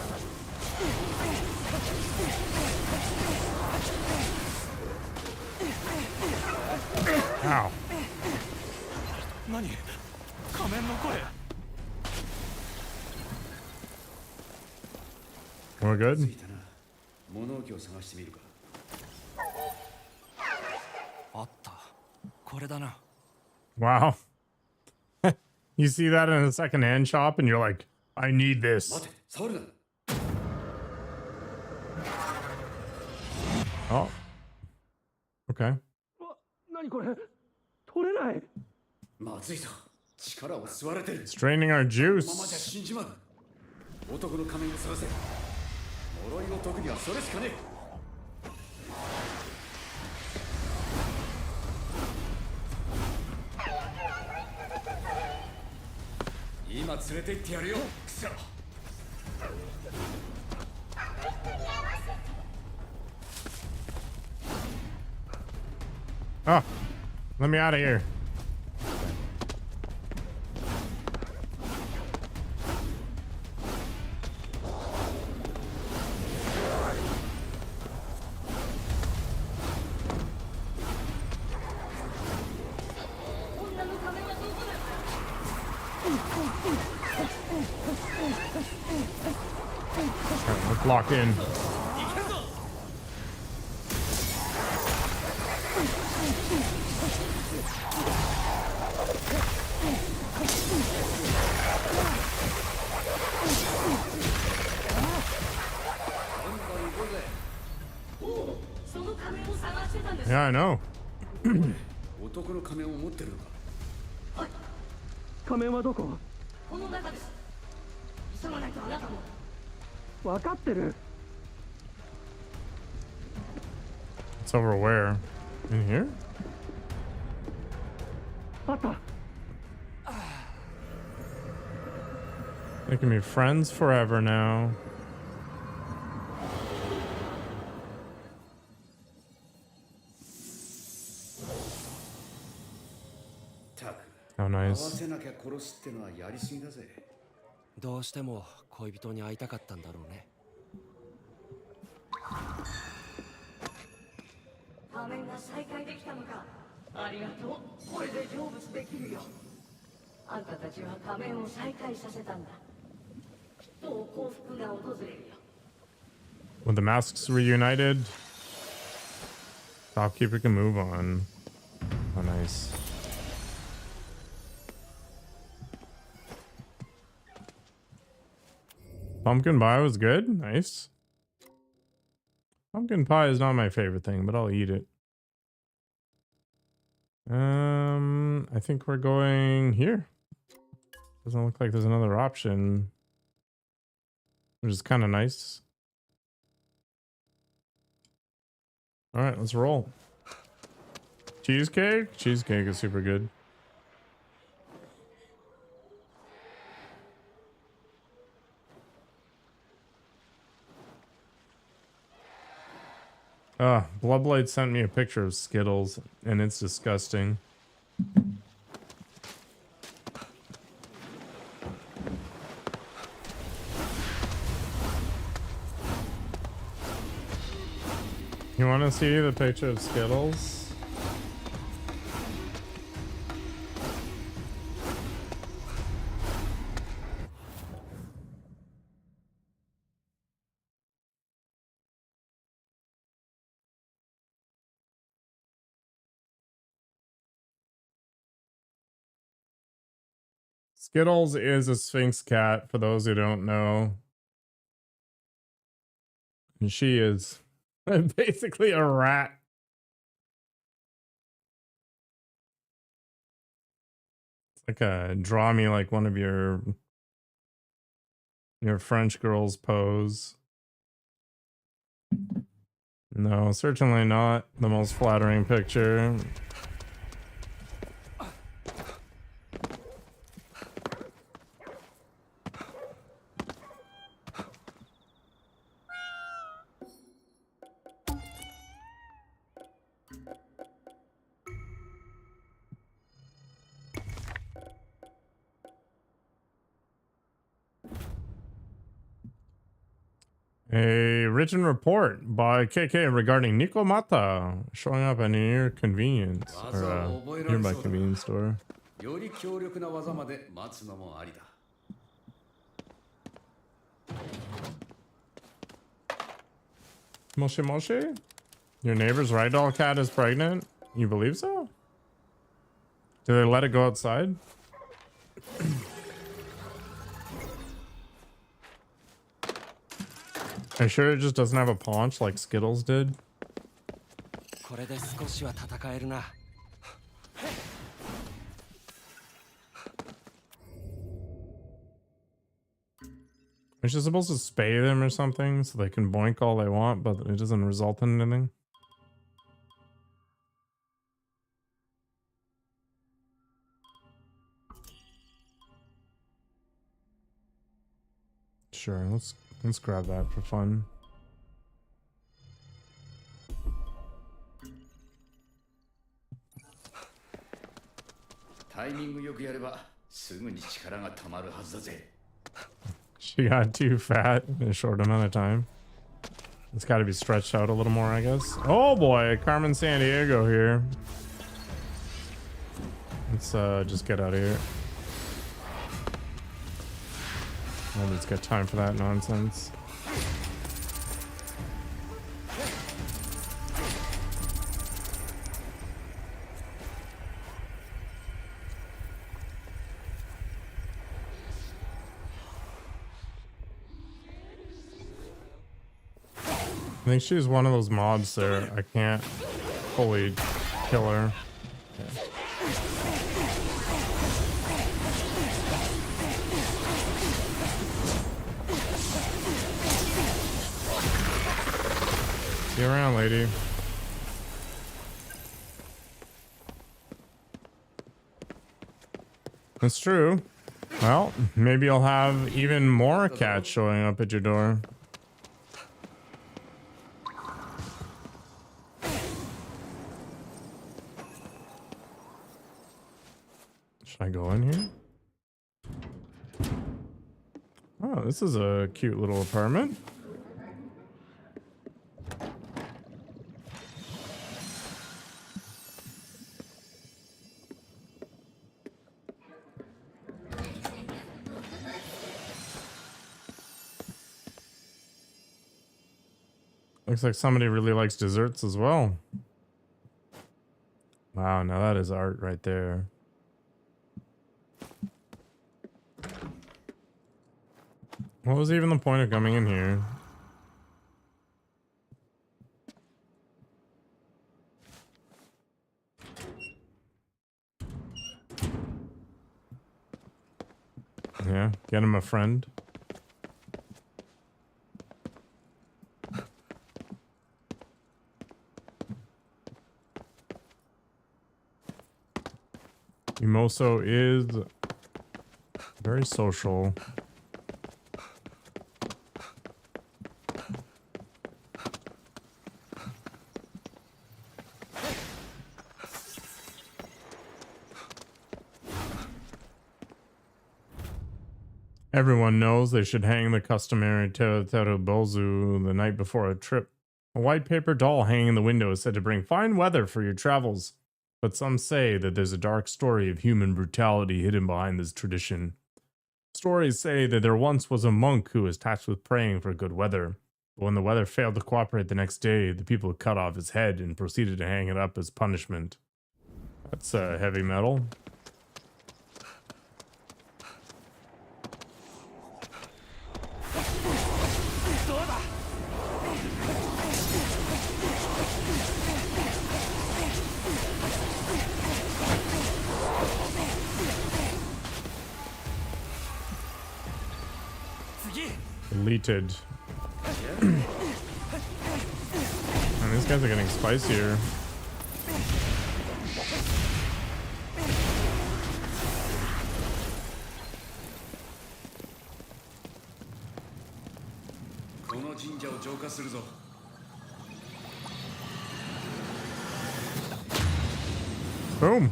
Ow. 何？仮面の声。 We're 着 good. いたな。物置を探してみるか。あった。これだな。 Wow. You see that in a secondhand shop and you're like, I need 待 this. て、触るな。 Oh. Okay. 何これ？取れない。まずいぞ。力を吸われてる。 It's draining our このままじゃ juice. 死んじまう。男の仮面を探せ。呪いを解くにはそれしかねえ。今連れて行ってやるよ、クソ。 Oh, let me out of here. Alright, let's lock in. Yeah, I know. 男の仮面を持ってるのか。仮面はどこ？この中です。急がないとあなたも。わかってる。 It's over where? In here? あった。 They can be friends forever now. たく。 How 合わ nice. せなきゃ殺すってのはやりすぎだぜ。どうしても恋人に会いたかったんだろうね。仮面が再開できたのか。ありがとう。これで成仏できるよ。あんたたちは仮面を再開させたんだ。きっと幸福が訪れるよ。 When the masks reunited, shopkeeper can move on. Oh, nice. Pumpkin pie was good. Nice. Pumpkin pie is not my favorite thing, but I'll eat it. I think we're going here. Doesn't look like there's another option, which is kind of nice. All right, let's roll. Cheesecake? Cheesecake is super good. Bloodblade sent me a picture of Skittles, and it's disgusting. You want to see the picture of Skittles? Skittles is a Sphinx cat, for those who don't know. And she is Basically a rat. It's like a draw me like one of your French girls pose. No, certainly not the most flattering picture. A written report by KK regarding Nikomata showing up at a near convenience or nearby convenience store. より強力な技まで待つのもありだ。Moshi Moshi? Your neighbor's ragdoll cat is pregnant? You believe so? Do they let it go outside? Are you sure it just doesn't have a paunch like Skittles did? これで少しは戦えるな。Are you supposed to spay them or something so they can boink all they want, but it doesn't result in anything? Sure, let's grab that for fun. タイミングよくやればすぐに力が溜まるはずだぜ。 She got too fat in a short amount of time. It's got to be stretched out a little more, I guess. Oh boy, Carmen Sandiego here. Let's just get out of here. Nobody's got time for that nonsense. I think she's one of those mobs there. I can't fully kill her. Okay. See you around, lady. That's true. Well, maybe you'll have even more cats showing up at your door. Should I go in here? Oh, this is a cute little apartment. Looks like somebody really likes desserts as well. Wow, now that is art right there. What was even the point of coming in here? Yeah, get him a friend. Mimoso is very social. Everyone knows they should hang the customary Terubozu the night before a trip. A white paper doll hanging in the window is said to bring fine weather for your travels. But some say that there's a dark story of human brutality hidden behind this tradition. Stories say that there once was a monk who was tasked with praying for good weather. But when the weather failed to cooperate the next day, the people cut off his head and proceeded to hang it up as punishment. That's heavy metal. tainted. And these guys are getting spicier. Boom.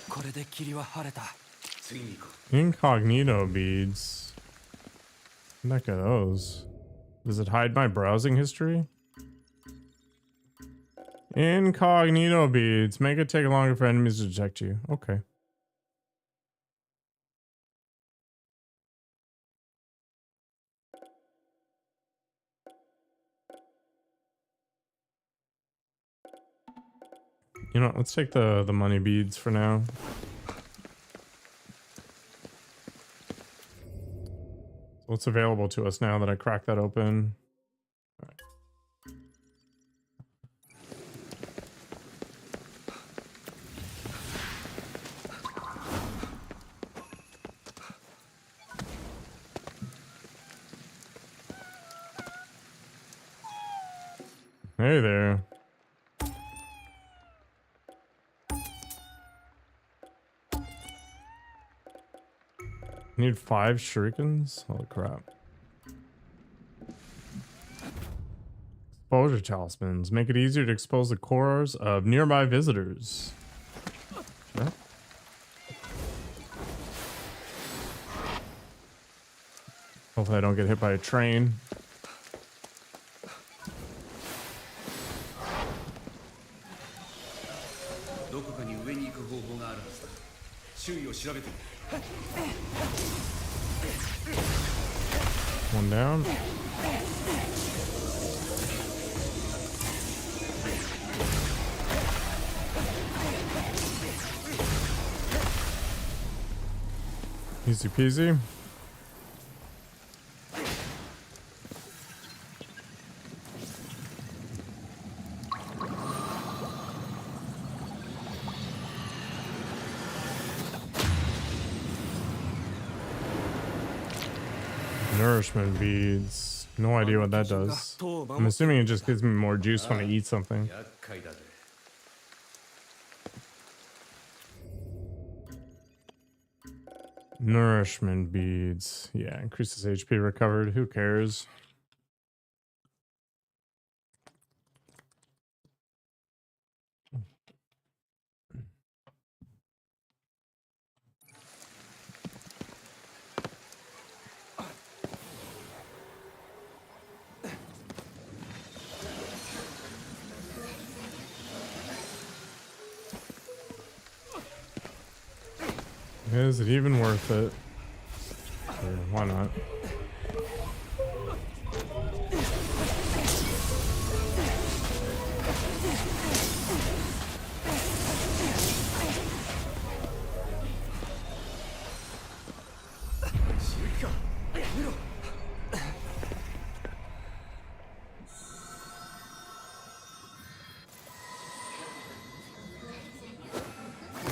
これで霧は晴れた。 Incognito beads. What the heck are those? Does it hide my browsing history? Incognito beads. Make it take longer for enemies to detect you. Okay. You know, let's take the money beads for now. What's available to us now that I cracked that open? All right. Hey there. Need 5 shurikens? Holy crap. Exposure talismans. Make it easier to expose the cores of nearby visitors. Sure. Hopefully I don't get hit by a train. One down. Easy peasy. Nourishment beads. No idea what that does. I'm assuming it just gives me more juice when I eat something. Nourishment beads. Yeah, increases HP recovered. Who cares? Is it even worth it? Sure, why not?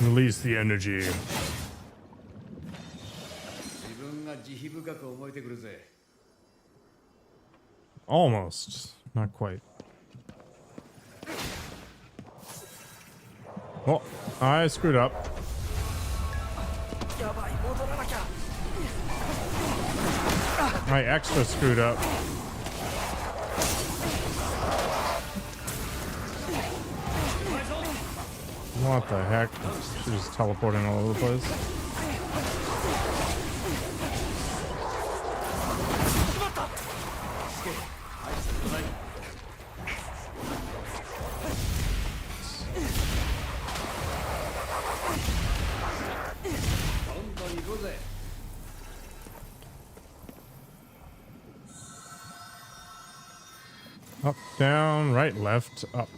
Release the energy. Almost. Not quite. Oh, I screwed up. I extra screwed up. What the heck? She's just teleporting all over the place. Up, down, right, left, up.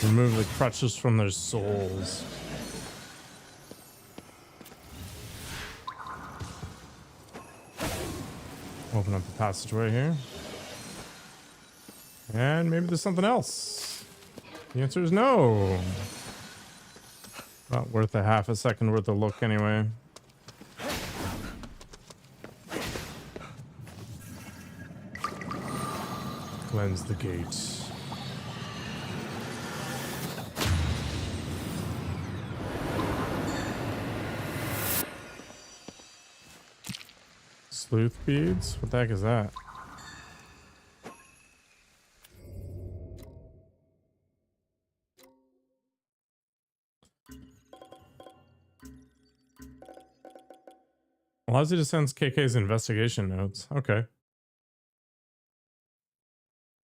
Remove the crutches from their souls. Open up the passageway here. And maybe there's something else. The answer is no. Not worth a half a second worth of look anyway. Cleanse the gate. Sleuth beads? What the heck is that? Allows you to sense KK's investigation notes. Okay.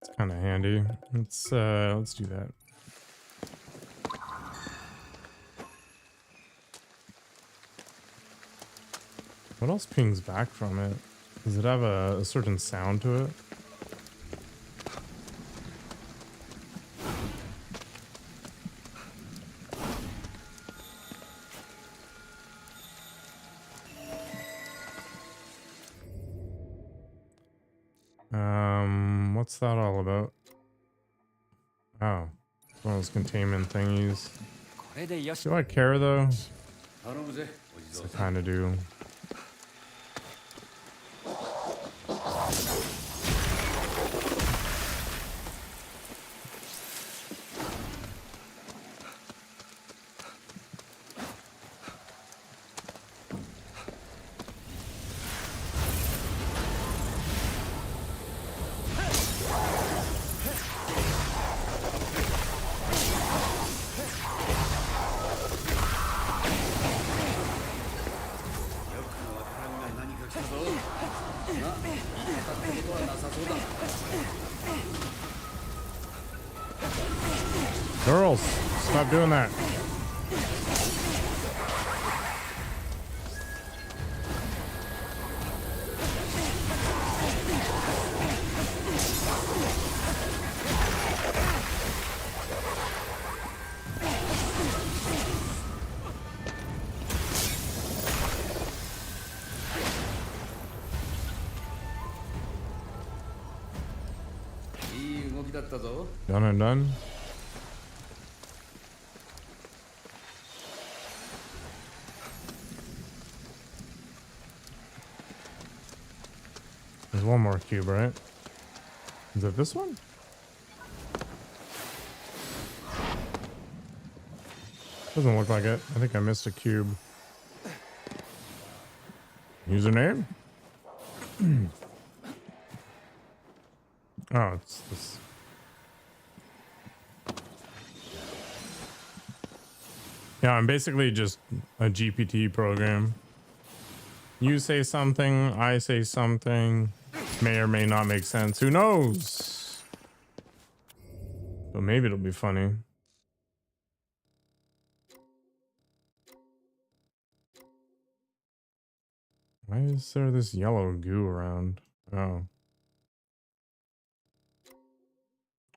It's kind of handy. Let's do that. What else pings back from it? Does it have a certain sound to it? What's that all about? Oh, one of those containment thingies. これでよし。 Do I care though? 頼むぜお地蔵 I さん kind of do. Girls, stop doing that. Done and done. There's one more cube, right? Is it this one? Doesn't look like it. I think I missed a cube. Username? Oh, it's this. Yeah, I'm basically just a GPT program. You say something, I say something. May or may not make sense. Who knows? But maybe it'll be funny. Why is there this yellow goo around? Oh.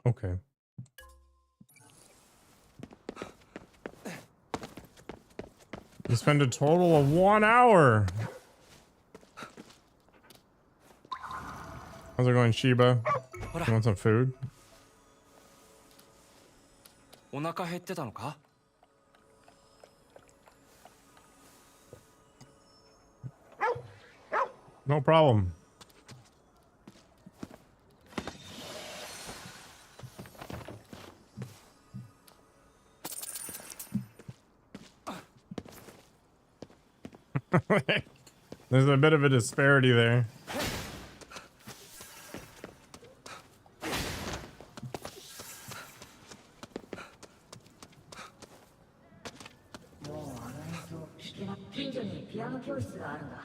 Okay. You spend a total of 1 hour. How's it going, Shiba? You want some food? お腹減ってたのか? No problem. There's a bit of a disparity there.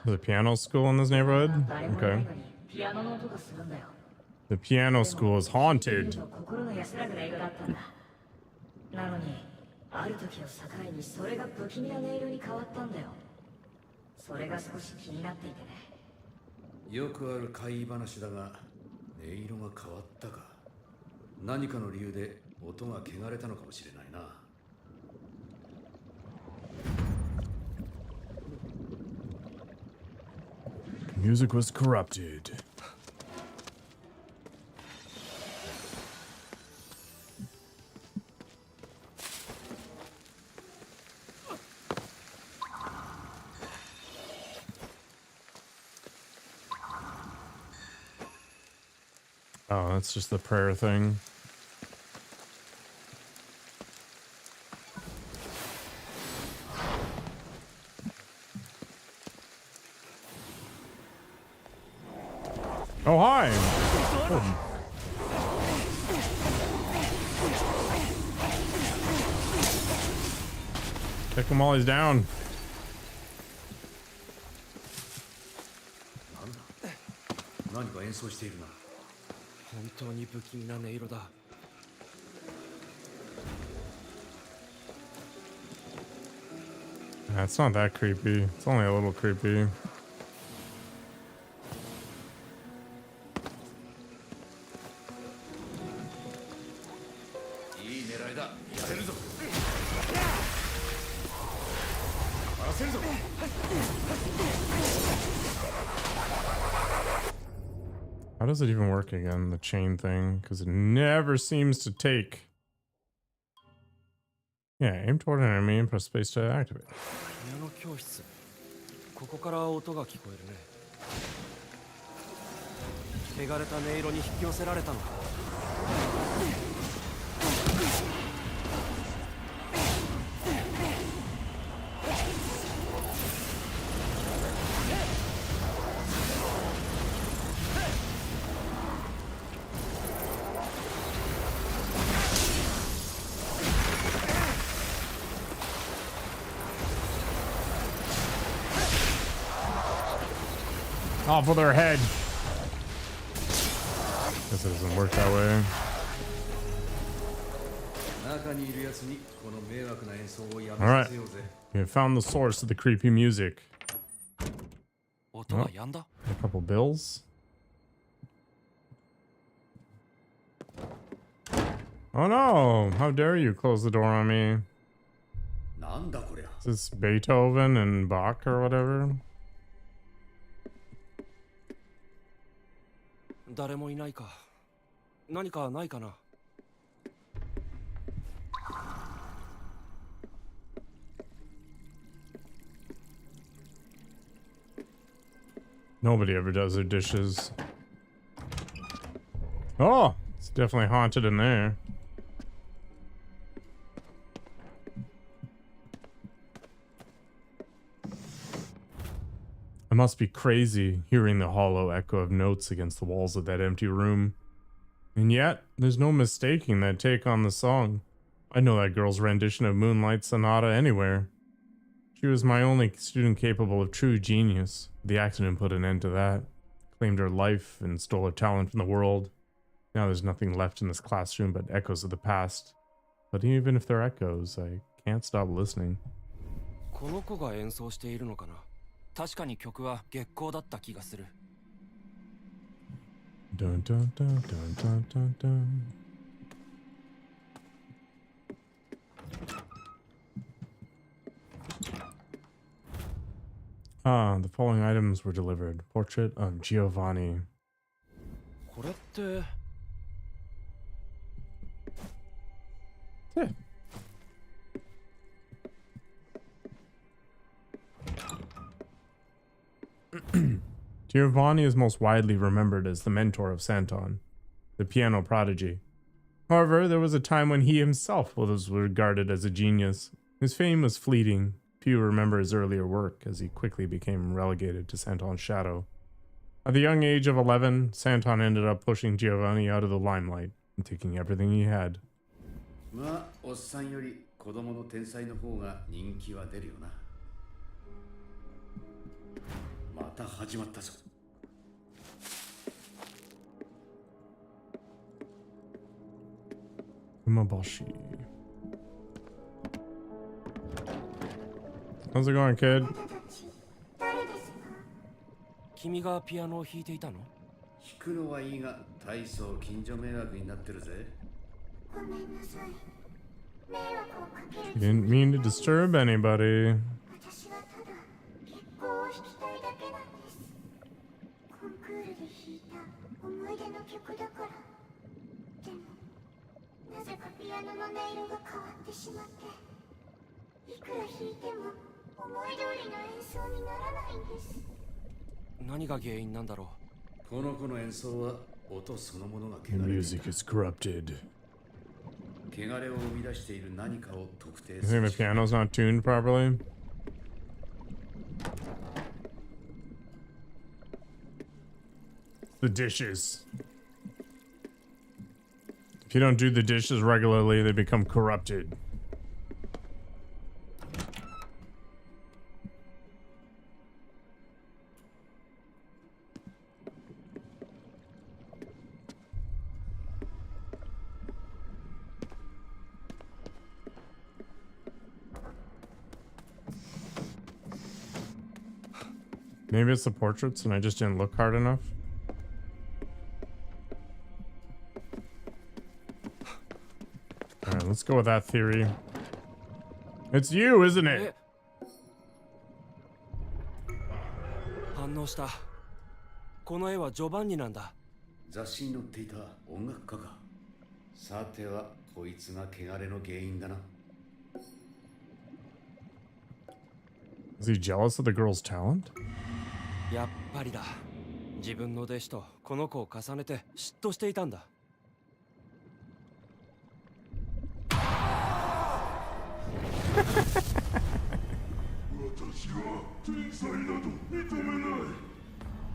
There's a piano school in this neighborhood? Okay. The piano school is haunted. なのにある時を境にそれが不気味な音色に変わったんだよ。それが少し気になっていてね。よくある怪異話だが音色が変わったか。何かの理由で音が汚れたのかもしれないな。Music was corrupted. Oh, that's just the prayer thing. Oh, hi. Oh. Pick him while he's down. 何か演奏しているな。本当に不気味な音色だ。It's not that creepy. It's only a little creepy. いい狙いだ。やれるぞ。回せるぞ。How does it even work again, the chain thing? Because it never seems to take. Yeah, aim toward an enemy and press space to activate. ピアノ教室。ここから音が聞こえるね。汚れた音色に引き寄せられたのか。Off with her head. Guess it doesn't work that way. 中にいるやつにこの迷惑な演奏をやめ All させようぜ。 right, we have found the source of the creepy music. 音が止んだ。A couple bills. Oh no! How dare you close the door on me? なんだこりゃ。 Is this Beethoven and Bach or whatever? 誰もいないか。何かないかな。Nobody ever does their dishes. Oh, it's definitely haunted in there. I must be crazy hearing the hollow echo of notes against the walls of that empty room. And yet, there's no mistaking that take on the song. I know that girl's rendition of Moonlight Sonata anywhere. She was my only student capable of true genius. The accident put an end to that. Claimed her life and stole her talent from the world. Now there's nothing left in this classroom but echoes of the past. But even if they're echoes, I can't stop listening. この子が演奏しているのかな。確かに曲は月光だった気がする。Dun dun dun dun dun dun dun. Ah, the following items were delivered. Portrait of Giovanni. これって。 Yeah. Giovanni is most widely remembered as the mentor of Santon, the piano prodigy. However, there was a time when he himself was regarded as a genius. His fame was fleeting. Few remember his earlier work, as he quickly became relegated to Santon's shadow. At the young age of 11, Santon ended up pushing Giovanni out of the limelight and taking everything he had. まあ、おっさんより子供の天才の方が人気は出るよな。また始まったぞ。Umaboshi. How's it going, kid? 君がピアノを弾いていたの？弾くのはいいが、大層近所迷惑になってるぜ。ごめんなさい。迷惑をかける。 Didn't mean to disturb anybody. 私はただ月光を弾きたいだけなんです。コンクールで弾いた思い出の曲だから。でもなぜかピアノの音色が変わってしまって、いくら弾いても思い通りの演奏にならないんです。何が原因なんだろう。この子の演奏は音そのものが The 汚れてい music た is corrupted. 汚れを生み出している何かを特定 You す think る the piano's not tuned properly? The dishes. If you don't do the dishes regularly, they become corrupted. Maybe it's the portraits and I just didn't look hard enough. Alright, let's go with that theory. It's you, isn't it? 反応した。この絵はジョバンニなんだ。雑誌に載っていた音楽家か。さてはこいつが汚れの原因だな。 Is he jealous of the girl's talent? やっぱりだ。自分の弟子とこの子を重ねて嫉妬していたんだ。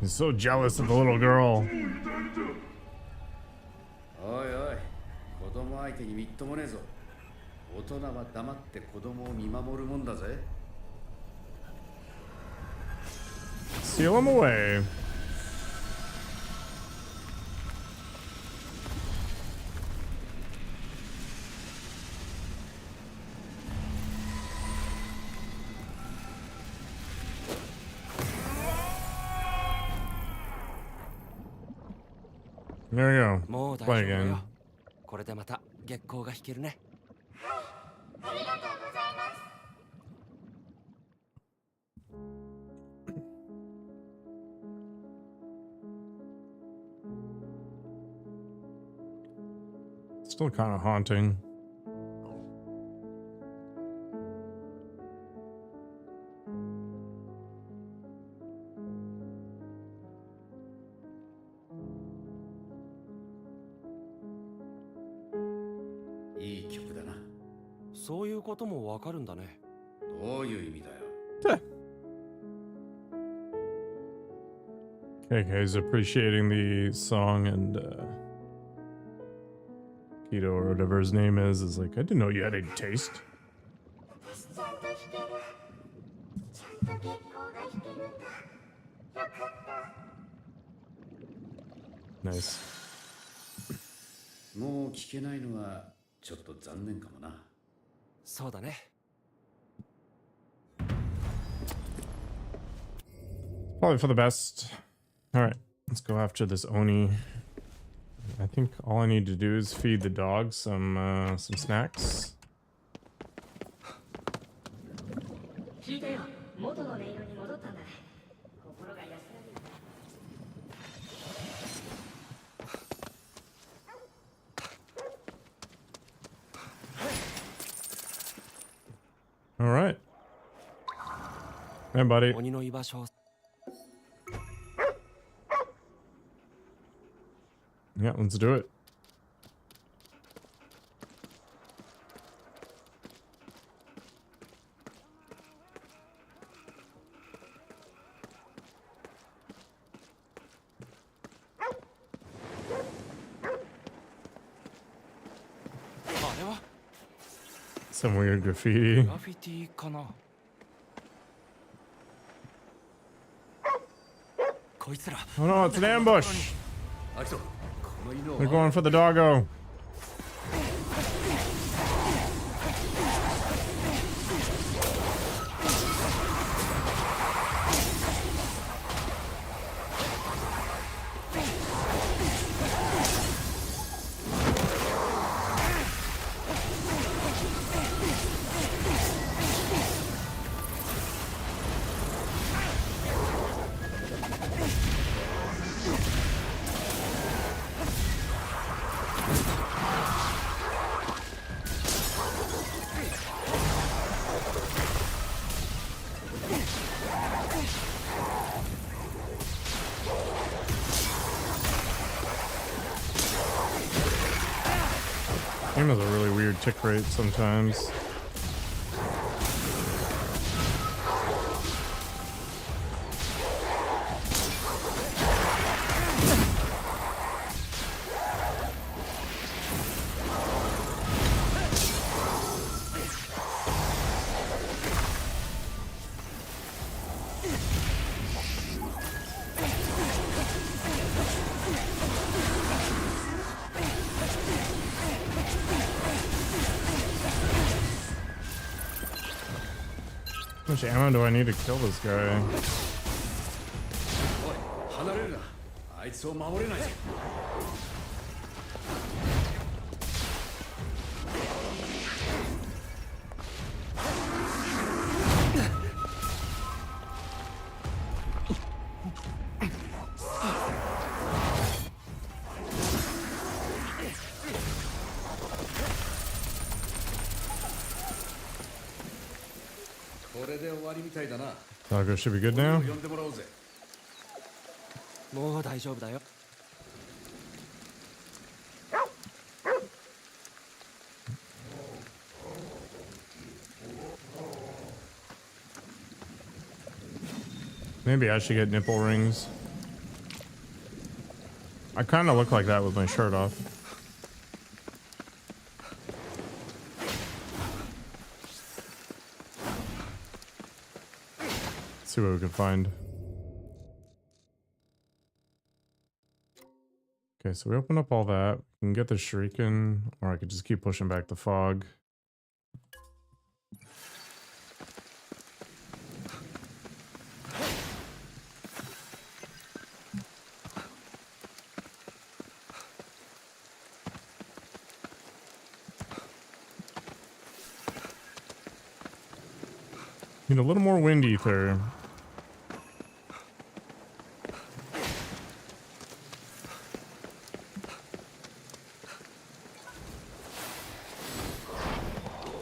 He's so jealous of the little girl. おいおい、子供相手にみっともねえぞ。大人は黙って子供を見守るもんだぜ。 Steal him away. There you go. もう大 Play 丈夫 again. よ。これでまた月光が弾けるね。ありがとうございます。 Still kind of haunting.いい曲だな。そういうこともわかるんだね。どういう意味だよ。 Okay, guys, appreciating the song and Keto or whatever his name is like, I didn't know you had a taste. 私ちゃんと弾ける。ちゃんと月光が弾けるんだ。よかった。 Nice. もう聞けないのはちょっと残念かもな。そうだね。 Probably for the best. All right, let's go after this Oni. I think all I need to do is feed the dog some snacks. 聞いたよ。元の音色に戻ったんだ。心が安らぐ。 All right. Hey, buddy. 鬼の居場所を Yeah, let's do it. Some weird graffiti. グラフィティかな。こいつら。 Oh no, it's an ambush. アキト、この犬を They're going for the doggo. Game has a really weird tick rate sometimes. How much ammo do I need to kill this guy? おい離れるな。あいつを守れないぜ。これで終わりみたいだな。 Doggo should be good now. 呼んでもらおうぜ。もう大丈夫だよ。 Maybe I should get nipple rings. I kind of look like that with my shirt off. Let's see what we can find. Okay, so we open up all that. We can get the shuriken, or I could just keep pushing back the fog. Need a little more wind ether.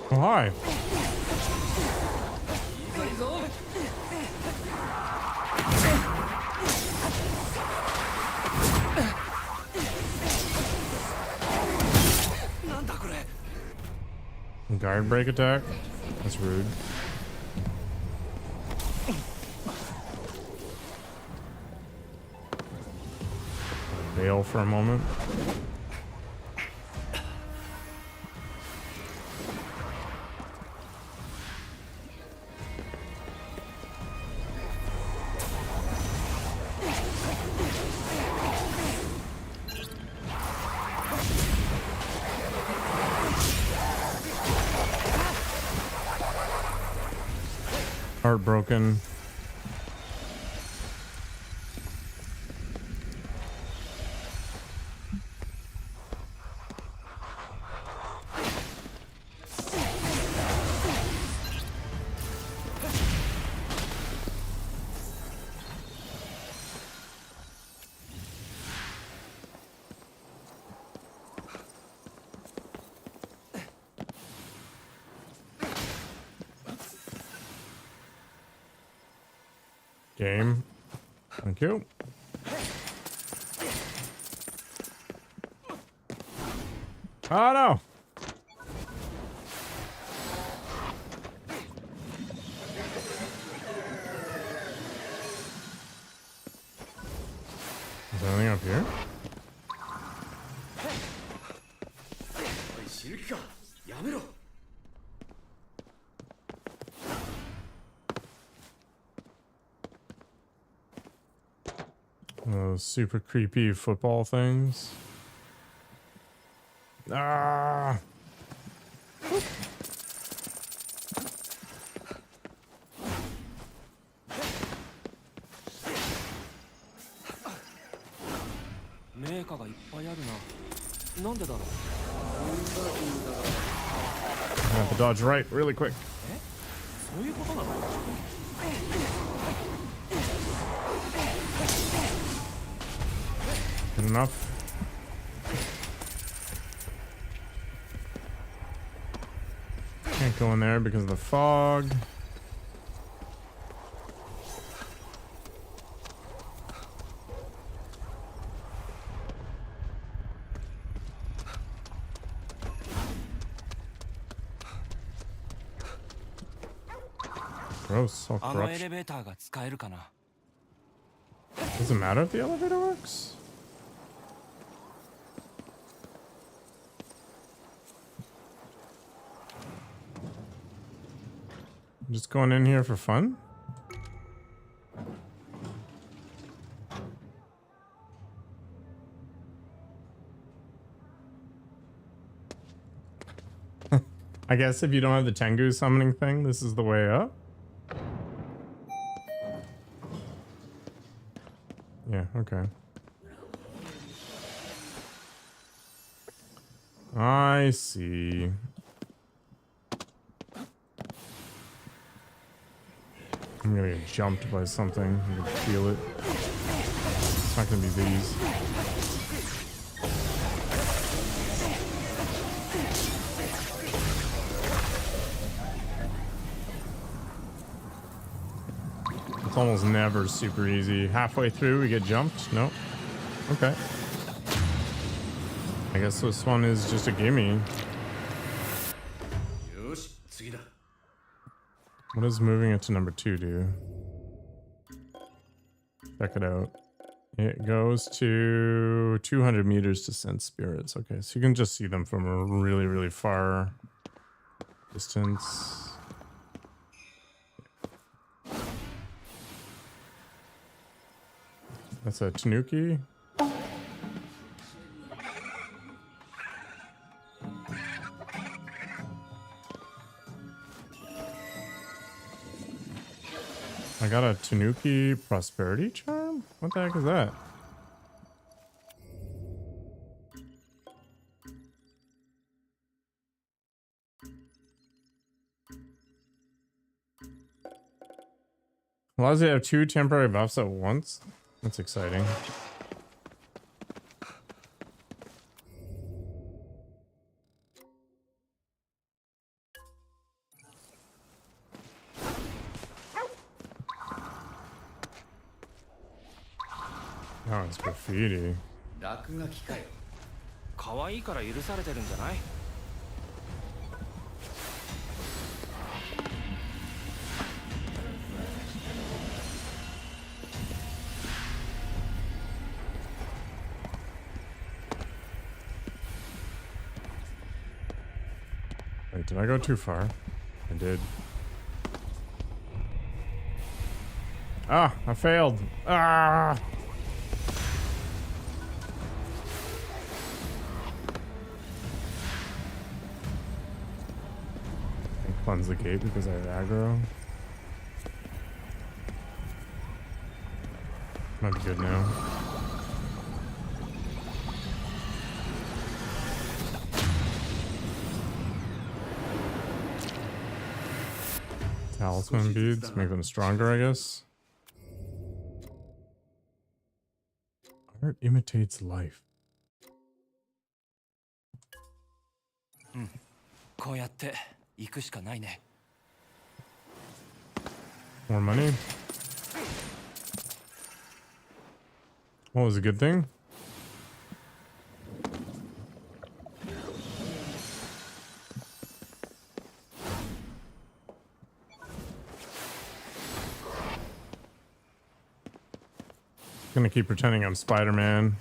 Oh, hi. Guard break attack? That's rude. Bail for a moment. Heartbroken. Game. Thank you. Oh no! Is there anything up here? おい死ぬ気か。やめろ。 Those super creepy football things. Ah! I have to dodge right really quick. Good enough. Can't go in there because of the fog. Gross. All あのエ corruption. レベーターが使えるかな。 Does it matter if the elevator works? I'm just going in here for fun? I guess if you don't have the Tengu summoning thing, this is the way up. Yeah, okay. I see. I'm gonna get jumped by something. I can feel it. It's not gonna be these. It's almost never super easy. Halfway through, we get jumped. Nope. Okay. I guess this one is just a gimme. よし、次だ。 What does moving it to number 2 do? Check it out. It goes to 200 meters to sense spirits. Okay, so you can just see them from a really, really far distance. That's a Tanuki. I got a Tanuki prosperity charm? What the heck is that? Allows you to have 2 temporary buffs at once? That's exciting. Oh, it's graffiti. 落書きかよ。可愛いから許されてるんじゃない？ Wait, did I go too far? I did. Ah, I failed. Ah! I cleanse the gate because I have aggro. Might be good now. Talisman beads make them stronger, I guess. Art imitates life. こうやって行くしかないね。 More money. What was a good thing? Gonna keep pretending I'm Spider-Man.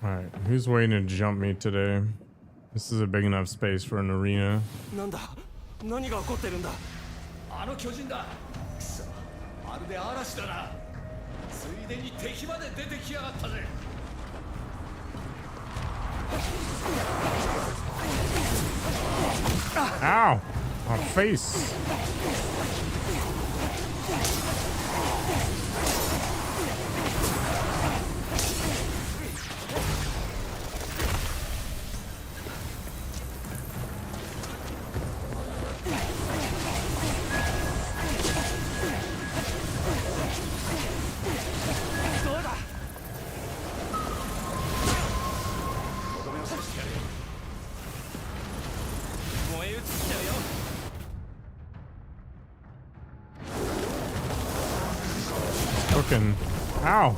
Alright, who's waiting to jump me today? This is a big enough space for an arena. なんだ？何が起こってるんだ？あの巨人だ。くそ、まるで嵐だな。ついでに敵まで出てきやがったぜ。Ow! My face! Cooking. Ow.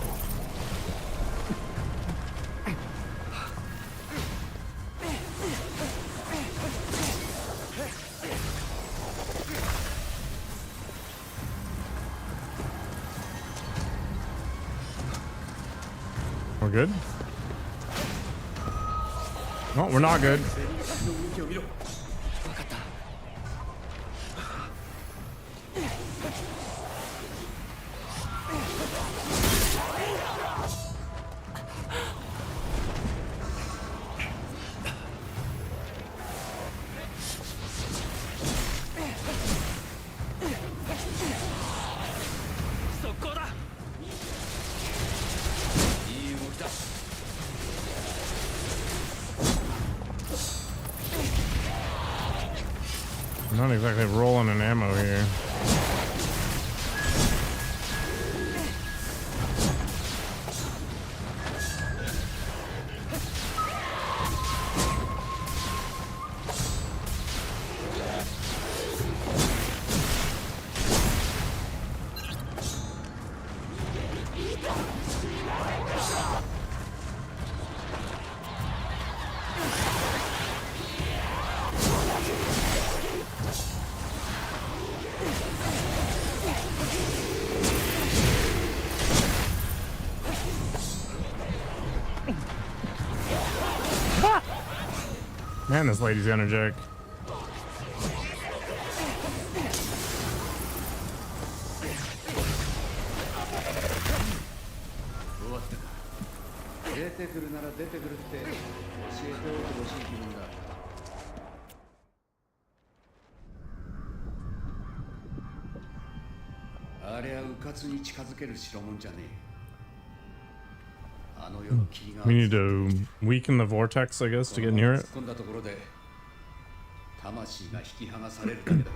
We're good? No, we're not good. の動きを見ろ。速攻だ。いい動きだ。 I'm not exactly rolling in ammo here. Man, this lady's energetic. 終わったか。出てくるなら出てくるって教えておいてほしい気分だ。あれはうかつに近づける代物じゃねえ。あの世の霧が We need to weaken the vortex, I guess, to get near 突 it. っ込んだところで魂が引き剥がされるだけだ。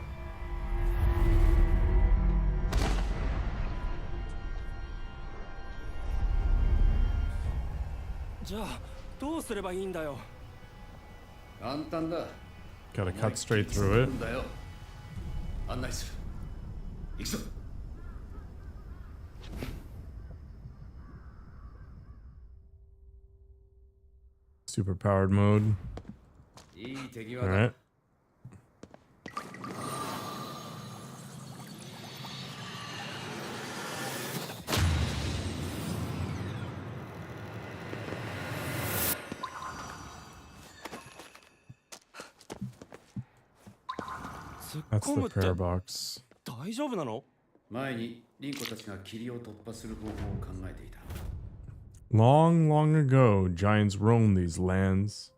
じゃあどうすればいいんだよ。簡単だ。 Gotta cut straight through it. だよ。案内する。行くぞ。 Super powered mode. いい手際だ。 Alright. That's the prayer box. 大丈夫なの？前にリンコたちが霧を突破する方法を考えていた。 Long, long ago, giants roamed these lands.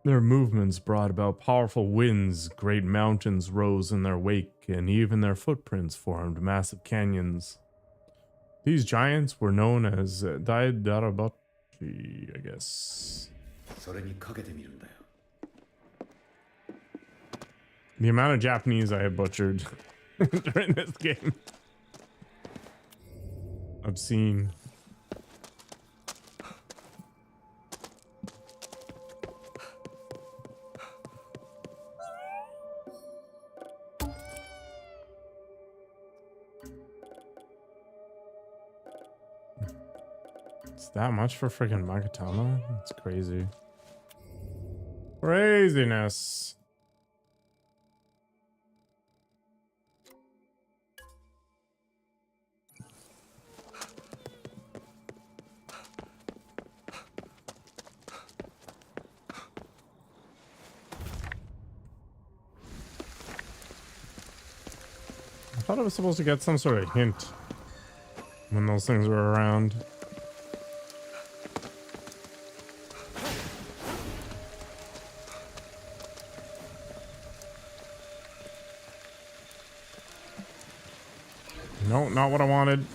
Their movements brought about powerful winds, great mountains rose in their wake, and even their footprints formed massive canyons. These giants were known as Daidarabachi, I guess. それにかけてみるんだよ。 The amount of Japanese I have butchered during this game. Obscene. It's that much for freaking Magatama? That's crazy. Craziness. I thought I was supposed to get some sort of hint when those things were around. No, not what I wanted.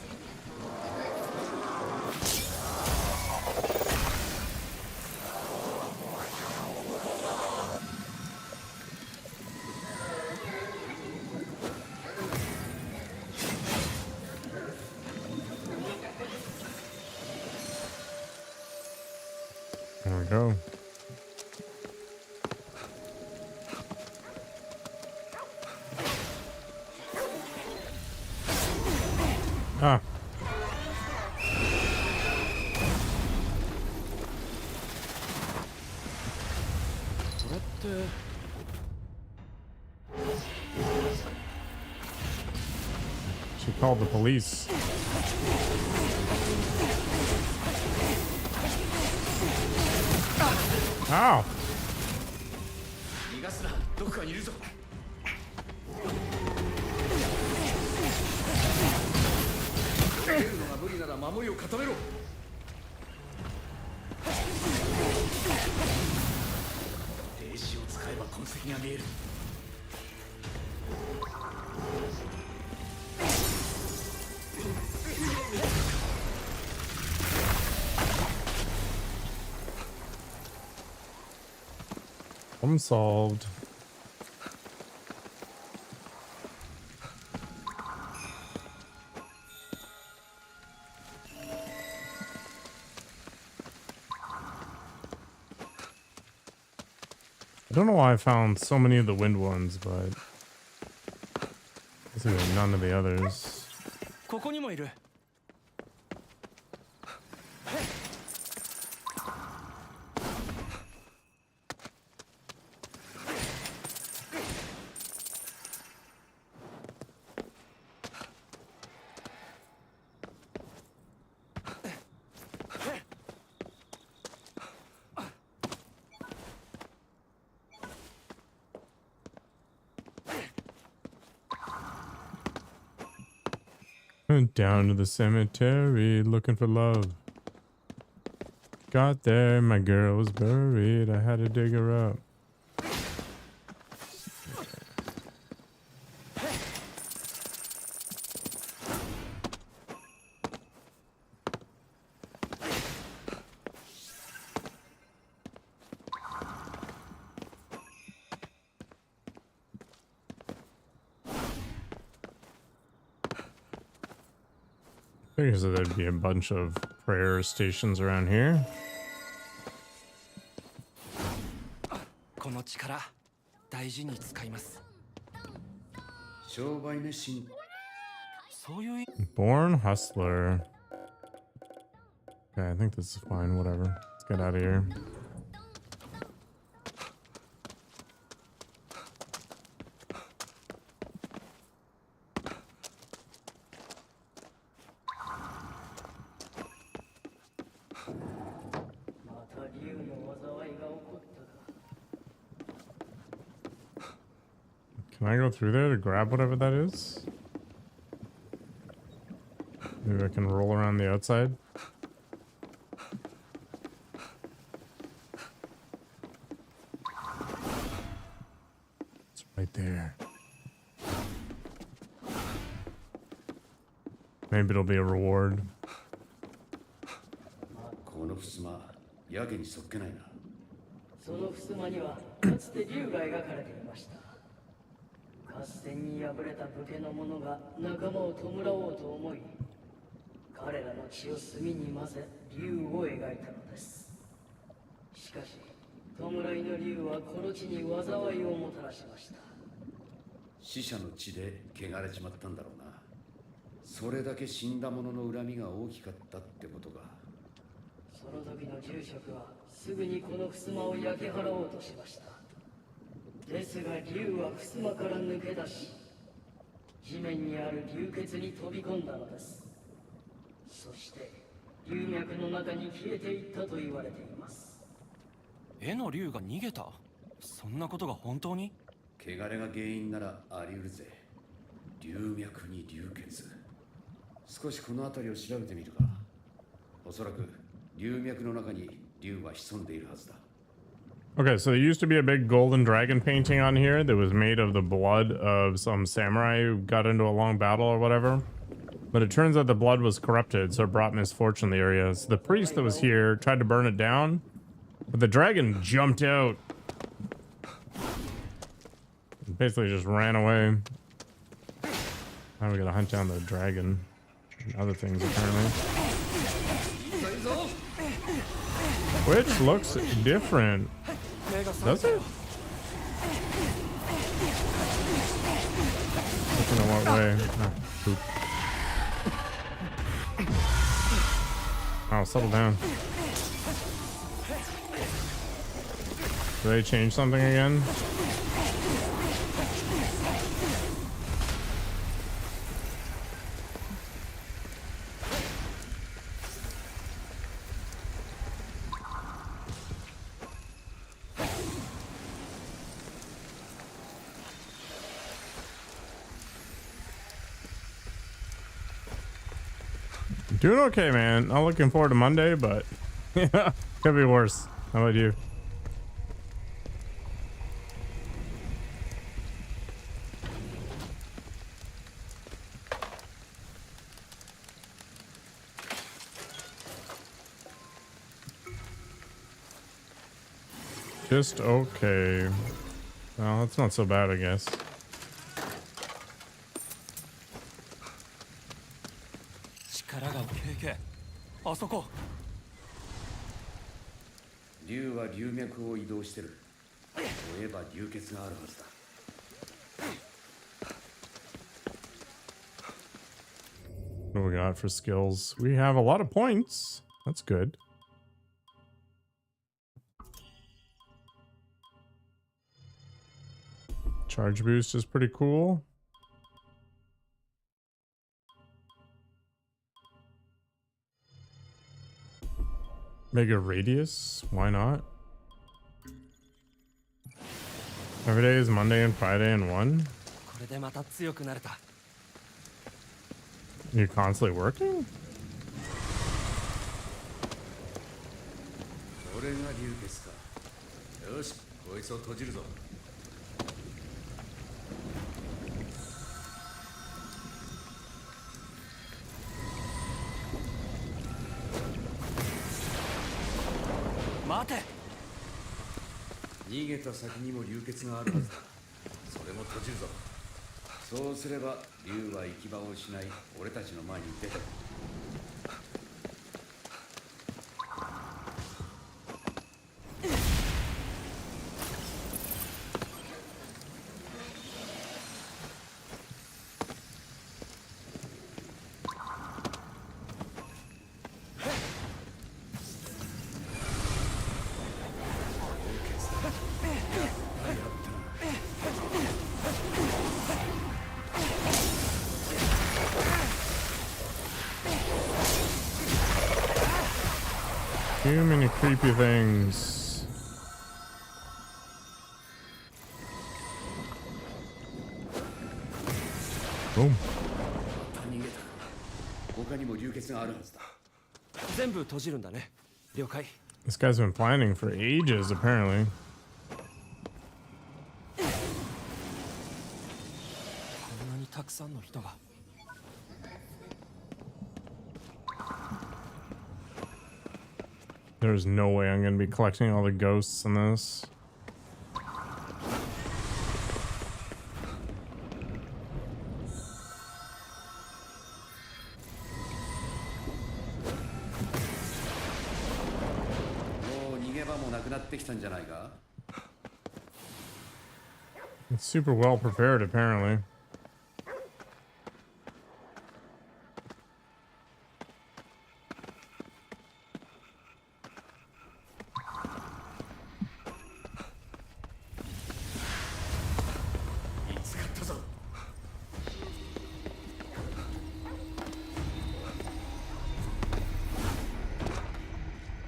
There we go. Ah. She called the police. Ow. 逃がすな、どこかにいるぞ。逃げるのが無理なら守りを固めろ。停止を使えば痕跡が見える。Problem solved. I don't know why I found so many of the wind ones, but basically none of the others. ここにもいる。Went down to the cemetery looking for love. Got there, my girl was buried. I had to dig her up. Figures that there'd be a bunch of prayer stations around here. この力、大事に使います。商売熱心。そういう。Born hustler. Okay, I think this is fine. Whatever. Let's get out of here. Can I go through there to grab whatever that is? Maybe I can roll around the outside. It's right there. Maybe it'll be a reward. この襖、やけにそっけないな。その襖にはかつて竜が描かれていました。合戦に敗れた武家の者が仲間を弔おうと思い、彼らの血を墨に混ぜ竜を描いたのです。しかし弔いの竜はこの地に災いをもたらしました。死者の血で汚れちまったんだろうな。それだけ死んだ者の恨みが大きかったってことか。その時の住職はすぐにこの襖を焼き払おうとしました。ですが竜は襖から抜け出し、地面にある流血に飛び込んだのです。そして龍脈の中に消えていったと言われています。絵の竜が逃げた？そんなことが本当に？汚れが原因ならあり得るぜ。龍脈に流血。少しこの辺りを調べてみるか。おそらく龍脈の中に竜は潜んでいるはずだ。 Okay, so there used to be a big golden dragon painting on here that was made of the blood of some samurai who got into a long battle or whatever. But it turns out the blood was corrupted, so it brought misfortune to the area. So the priest that was here tried to burn it down, but the dragon jumped out. Basically just ran away. Now we gotta hunt down the dragon and other things apparently. Which looks different. Does it? Different in what way? Oh, poop. Oh, settle down. Did they change something again? Doing okay, man. Not looking forward to Monday, but yeah, could be worse. How about you? Just okay. Well, that's not so bad, I guess. Asoko. 竜は龍脈を移動してる。といえば流血があるはずだ。What do we got for skills? We have a lot of points. That's good. Charge boost is pretty cool. Mega radius? Why not? Every day is Monday and Friday in one? You're constantly working? これが流血か。よし、こいつを閉じるぞ。待て。逃げた先にも流血があるはずだ。それも閉じるぞ。そうすれば竜は行き場を失い、俺たちの前に出てくる。Too many creepy things. Boom. 逃げた。他にも流血があるはずだ。全部閉じるんだね。了解。 This guy's been planning for ages, apparently. こんなにたくさんの人が。 There's no way I'm gonna be collecting all the ghosts in this. It's super well prepared, apparently.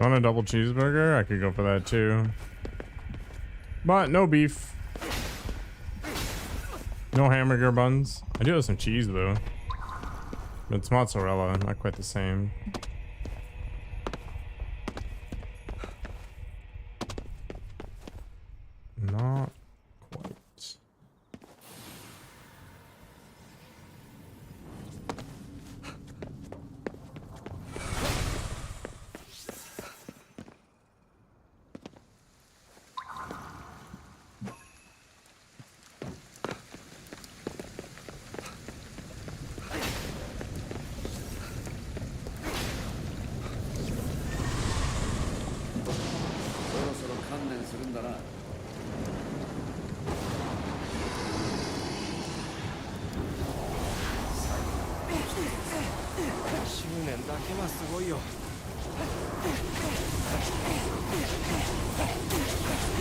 Want a double cheeseburger? I could go for that too. But no beef. No hamburger buns. I do have some cheese though. But it's mozzarella, not quite the same. Not quite.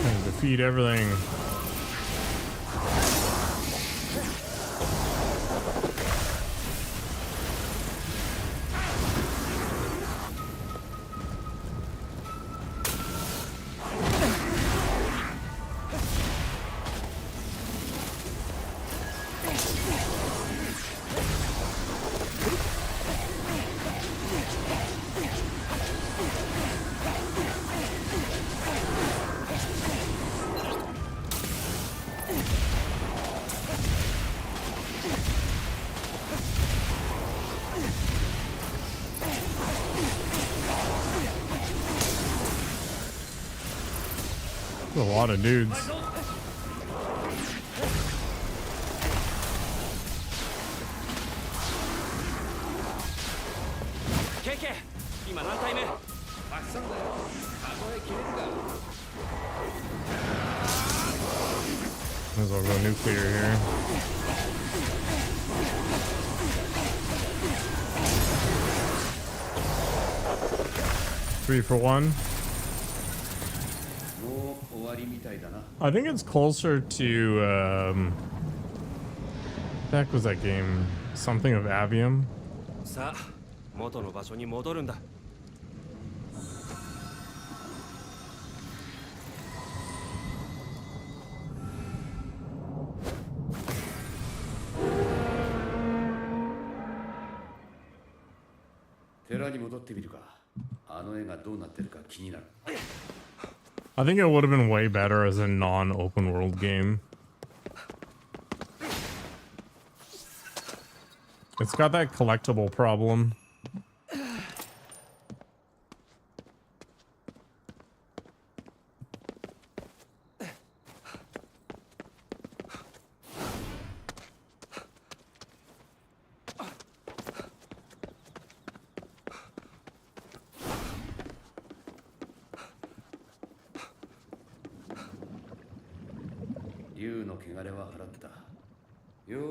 And defeat everything. A lot of dudes. KK 今何体目？Might as well go nuclear here. Three for one. I think it's closer to what the heck was that game? Something of Avium. さあ、元の場所に戻るんだ。寺に戻ってみるか。あの絵がどうなってるか気になる。I think it would have been way better as a non-open world game. It's got that collectible problem.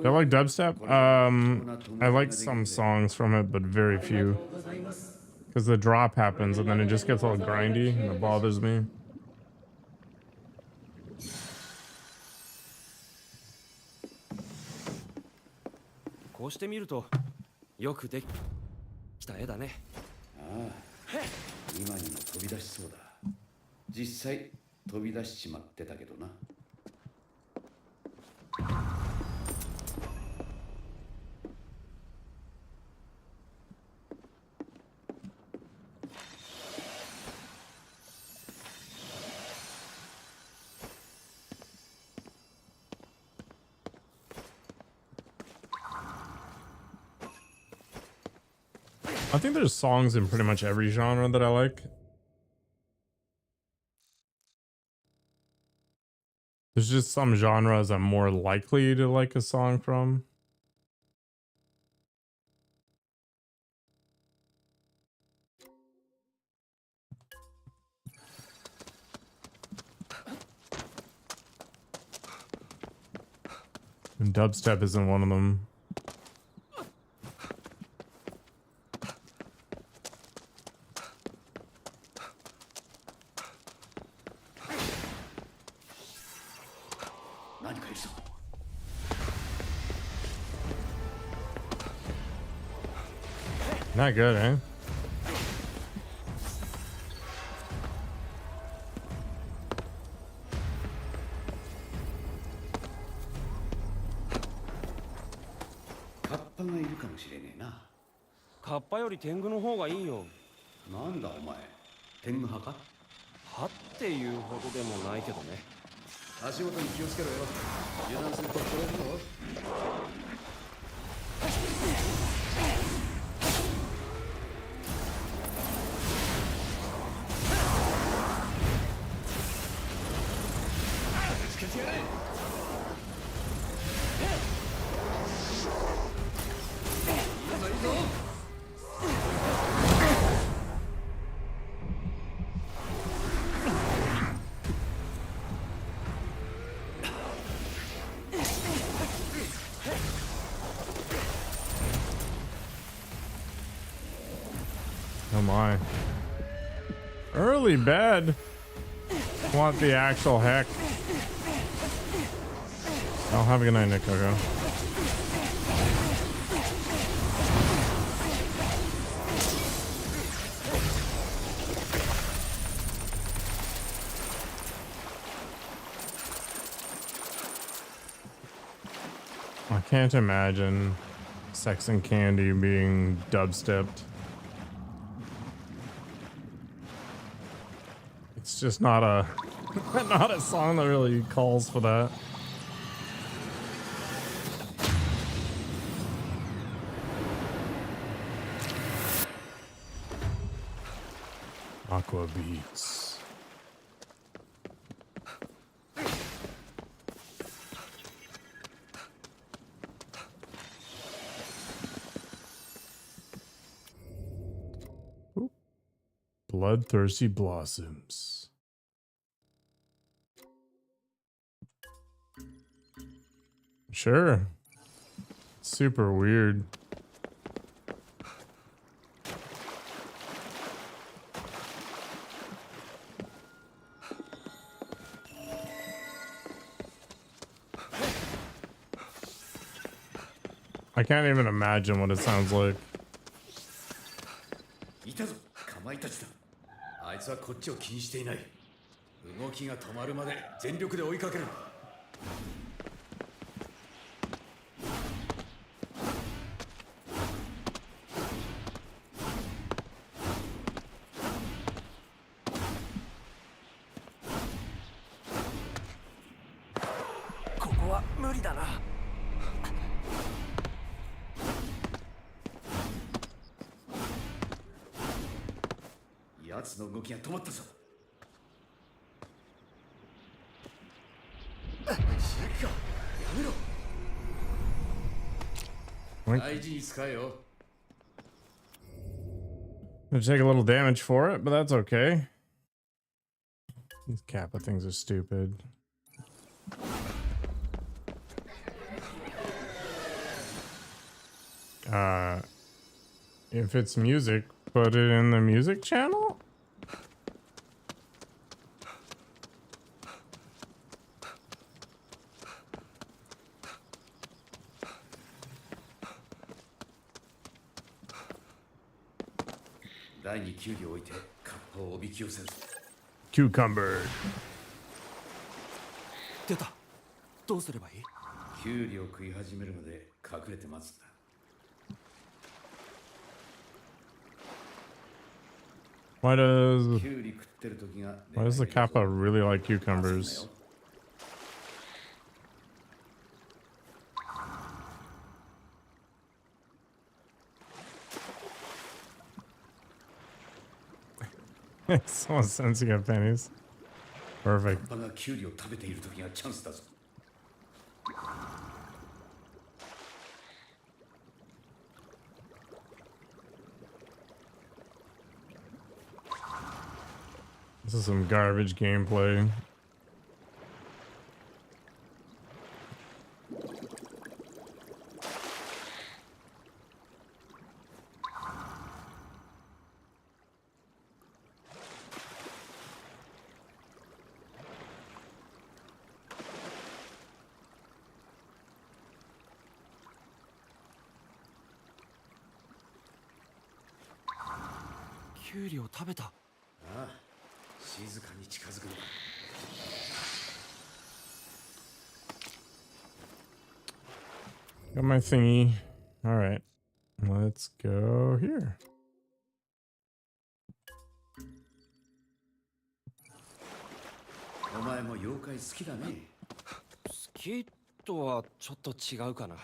Do I like dubstep? I like some songs from it, but very few. Because the drop happens and then it just gets all grindy and it bothers me. I think there's songs in pretty much every genre that I like. There's just some genres I'm more likely to like a song from. And dubstep isn't one of them. Not good, eh? Kappa より天狗の方がいいよ。なんだお前、天狗派か？はっていうほどでもないけどね。足元に気をつけろよ。油断すると殺すぞ。Oh my. Early bed. What the actual heck? I'll have a good night, Nick Coco. I can't imagine Sex and Candy being dubstepped. It's just not a not a song that really calls for that. Aqua Beats. Oop. Bloodthirsty Blossoms. Sure. Super weird. I can't even imagine what it sounds like. いたぞ、かまいたちだ。あいつはこっちを気にしていない。動きが止まるまで全力で追いかける。ここは無理だな。奴の動きが止まったぞ。シリカ、やめろ。大事に使えよ。Gonna take a little damage for it, but that's okay. These Kappa things are stupid. If it's music, put it in the music channel? Cucumber. 出た。どうすればいい？キュウリを食い始めるまで隠れて待つんだ。Why does キュウリ食ってる時が why does the Kappa really like cucumbers? Someone sensing up pennies. Perfect. 葉がキュウリを食べている時がチャンスだぞ。This is some garbage gameplay. Got my thingy. All right, let's go here. お前も妖怪好きだね。好きとはちょっと違うかな。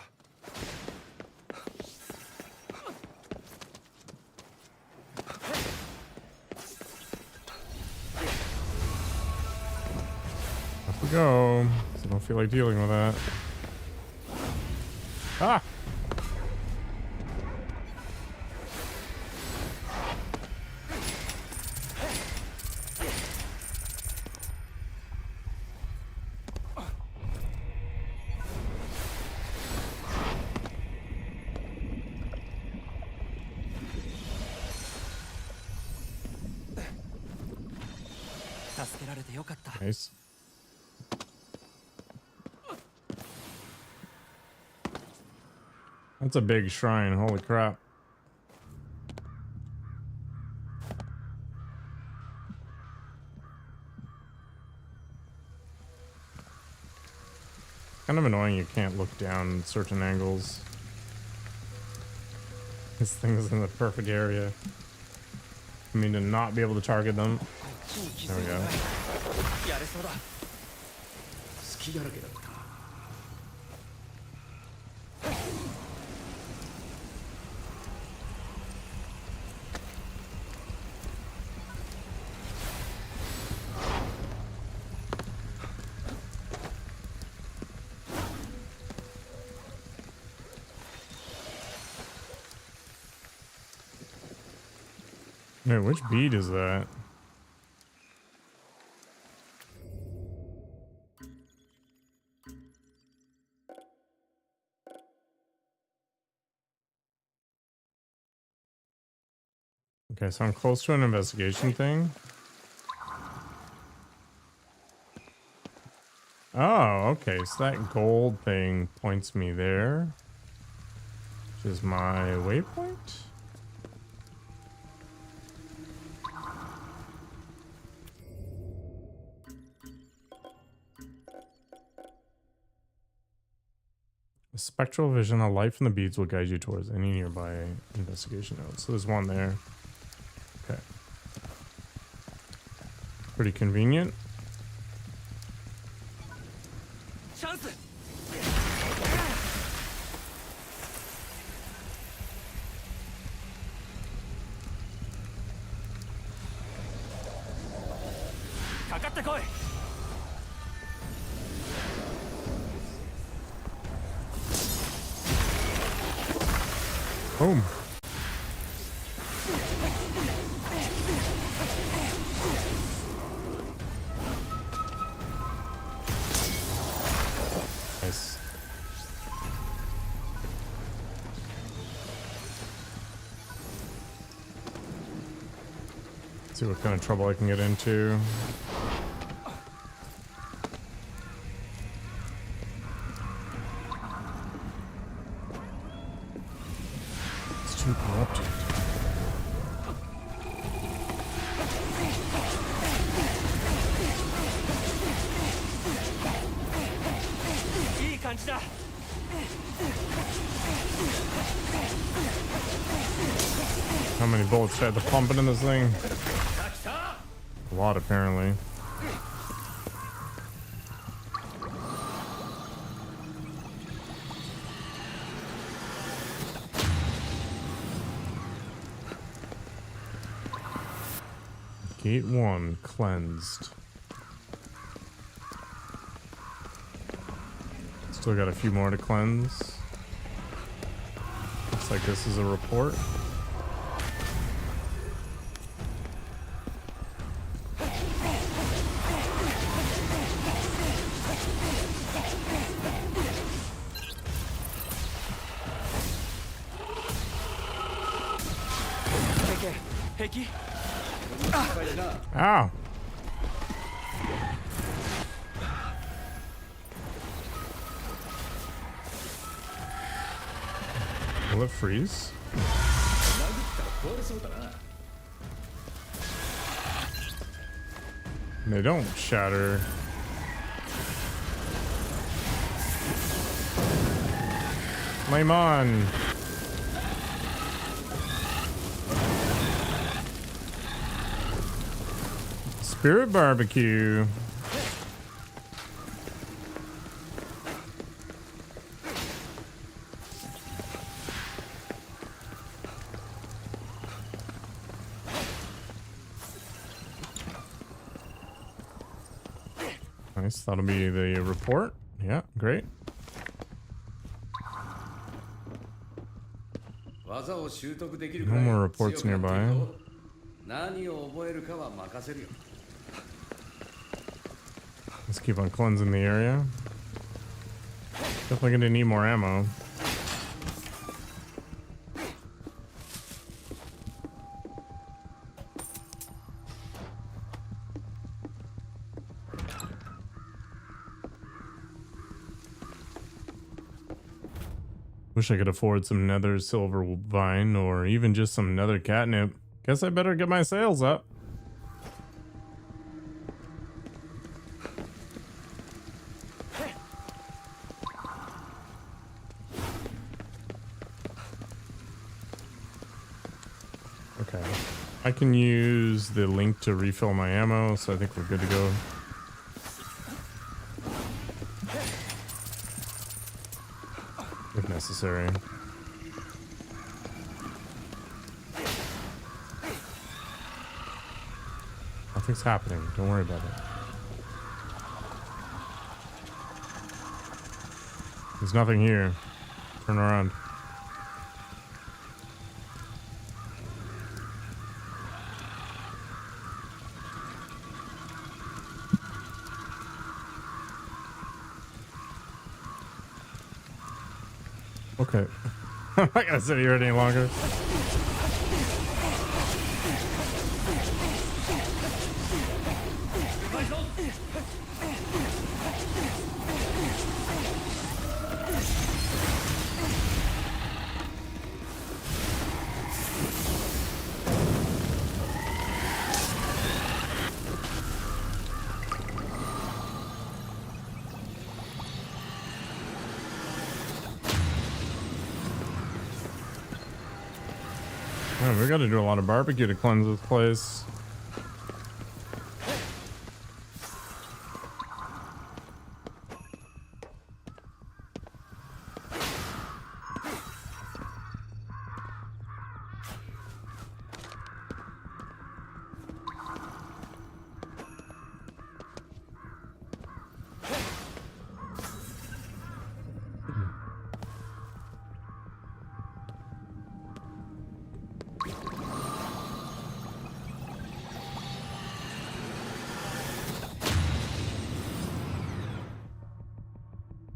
Off we go. I don't feel like dealing with that. Ah! 助けられてよかった。 Nice. That's a big shrine. Holy crap. Kind of annoying you can't look down at certain angles. This thing is in the perfect area. I mean, to not be able to target them. There we go. やれそうだ。隙だらけだった。Wait, which bead is that? Okay, so I'm close to an investigation thing. Oh, okay, so that gold thing points me there, which is my waypoint. A spectral vision, a light from the beads will guide you towards any nearby investigation nodes. So there's one there. Okay. Pretty convenient. チャンス。かかってこい。 Boom. Nice. See what kind of trouble I can get into. It's too corrupted. How many bullets should I have to pump it in this thing? A lot, apparently. Gate 1 cleansed. Still got a few more to cleanse. Looks like this is a report. Ow! Will it freeze? They don't shatter. Flame on! Spirit barbecue. Nice, that'll be the report. Yeah, great. No more reports nearby. Let's keep on cleansing the area. Definitely gonna need more ammo. Wish I could afford some nether silver vine or even just some nether catnip. Guess I better get my sales up. Okay. I can use the link to refill my ammo, so I think we're good to go. If necessary. Nothing's happening. Don't worry about it. There's nothing here. Turn around. Okay. I'm not gonna sit here any longer. Man, we gotta do a lot of barbecue to cleanse this place.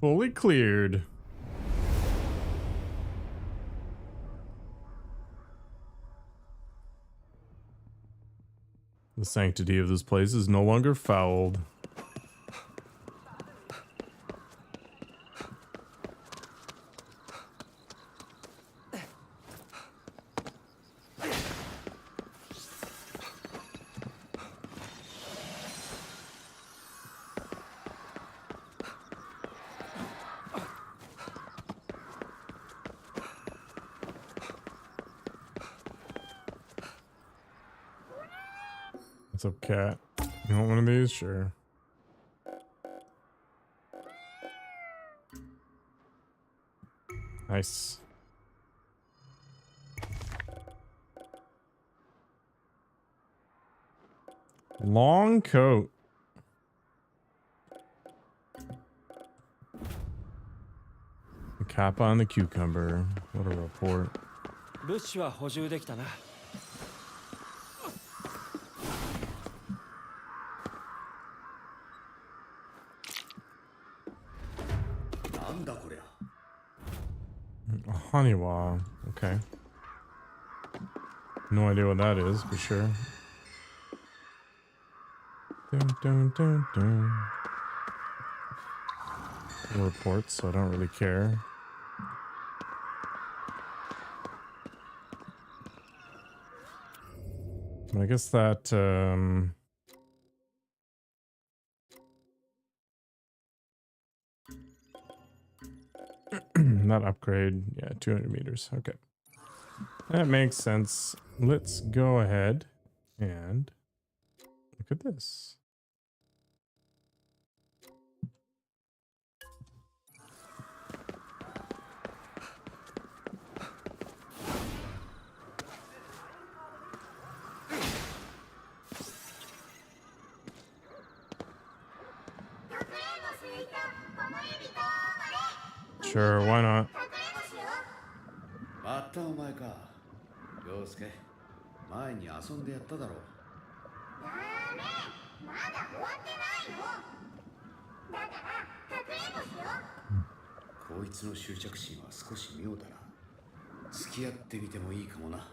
Fully cleared. The sanctity of this place is no longer fouled. What's up, cat? You want one of these? Sure. Nice. Long coat. The cap on the cucumber. What a report. 物資は補充できたな。なんだこりゃ。A honeywa. Okay. No idea what that is, for sure. Dun, dun, dun, dun. Reports, so I don't really care. I guess that, that upgrade, yeah, 200 meters. Okay. That makes sense. Let's go ahead and look at this. Sure, why not? またお前か。陽介、前に遊んでやっただろう。ダメ、まだ終わってないよ。だからかくれんぼしよう。こいつの執着心は少し妙だな。付き合ってみてもいいかもな。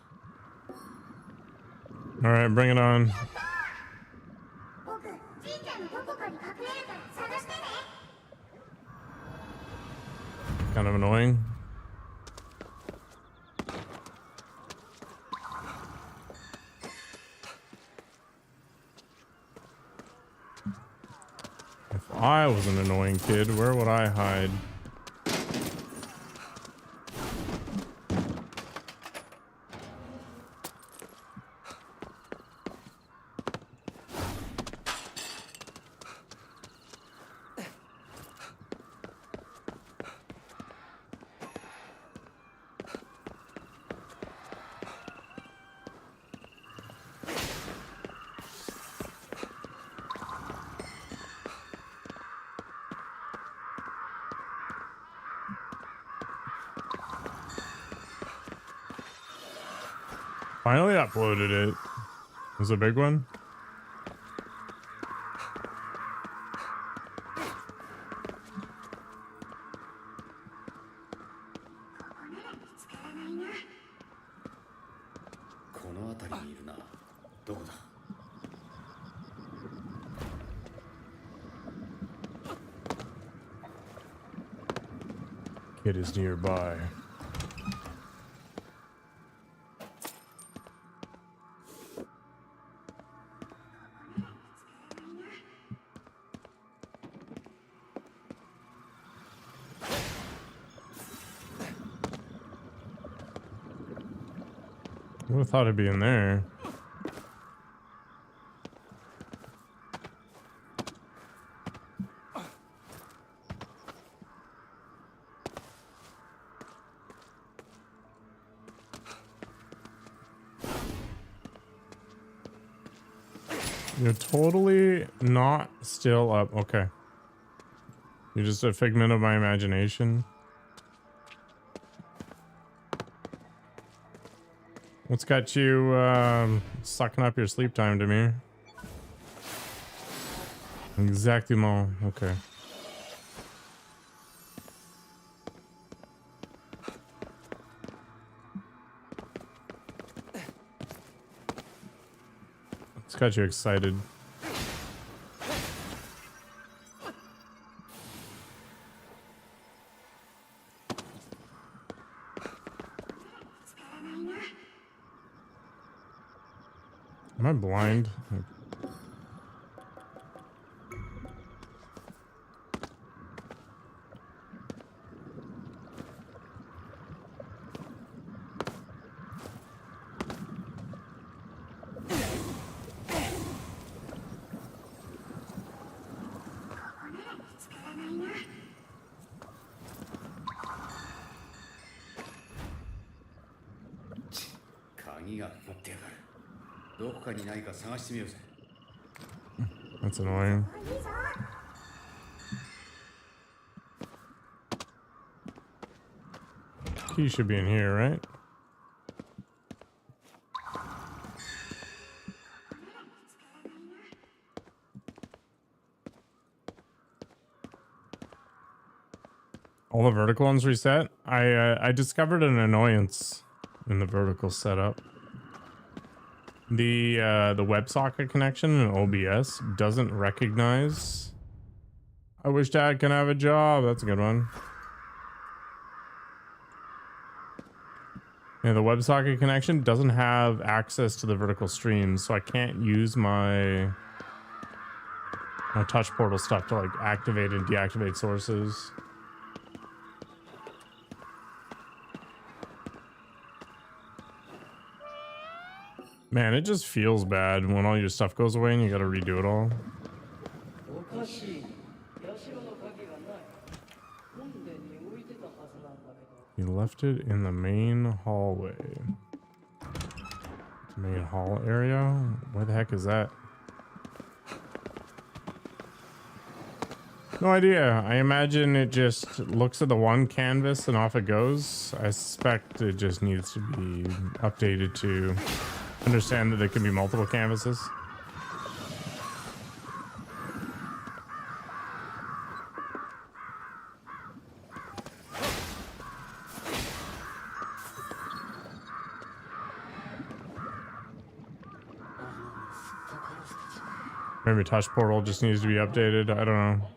Alright, bring it on. 僕、神社のどこかに隠れるから探してね。Kind of annoying. I was an annoying kid, where would I hide? Finally uploaded it. It was a big one. Kid is nearby. I would have thought it'd be in there. You're totally not still up. Okay. You're just a figment of my imagination. What's got you sucking up your sleep time, Demir? Exactement. Okay. What's got you excited? Am I blind? That's annoying. Key should be in here, right? All the vertical ones reset. I discovered an annoyance in the vertical setup. The WebSocket connection in OBS doesn't recognize. I wish Dad can have a job. That's a good one. Yeah, the WebSocket connection doesn't have access to the vertical stream, so I can't use my touch portal stuff to like activate and deactivate sources. Man, it just feels bad when all your stuff goes away and you gotta redo it all. You left it in the main hallway. Main hall area? Where the heck is that? No idea. I imagine it just looks at the one canvas and off it goes. I suspect it just needs to be updated to understand that there can be multiple canvases. Maybe touch portal just needs to be updated. I don't know.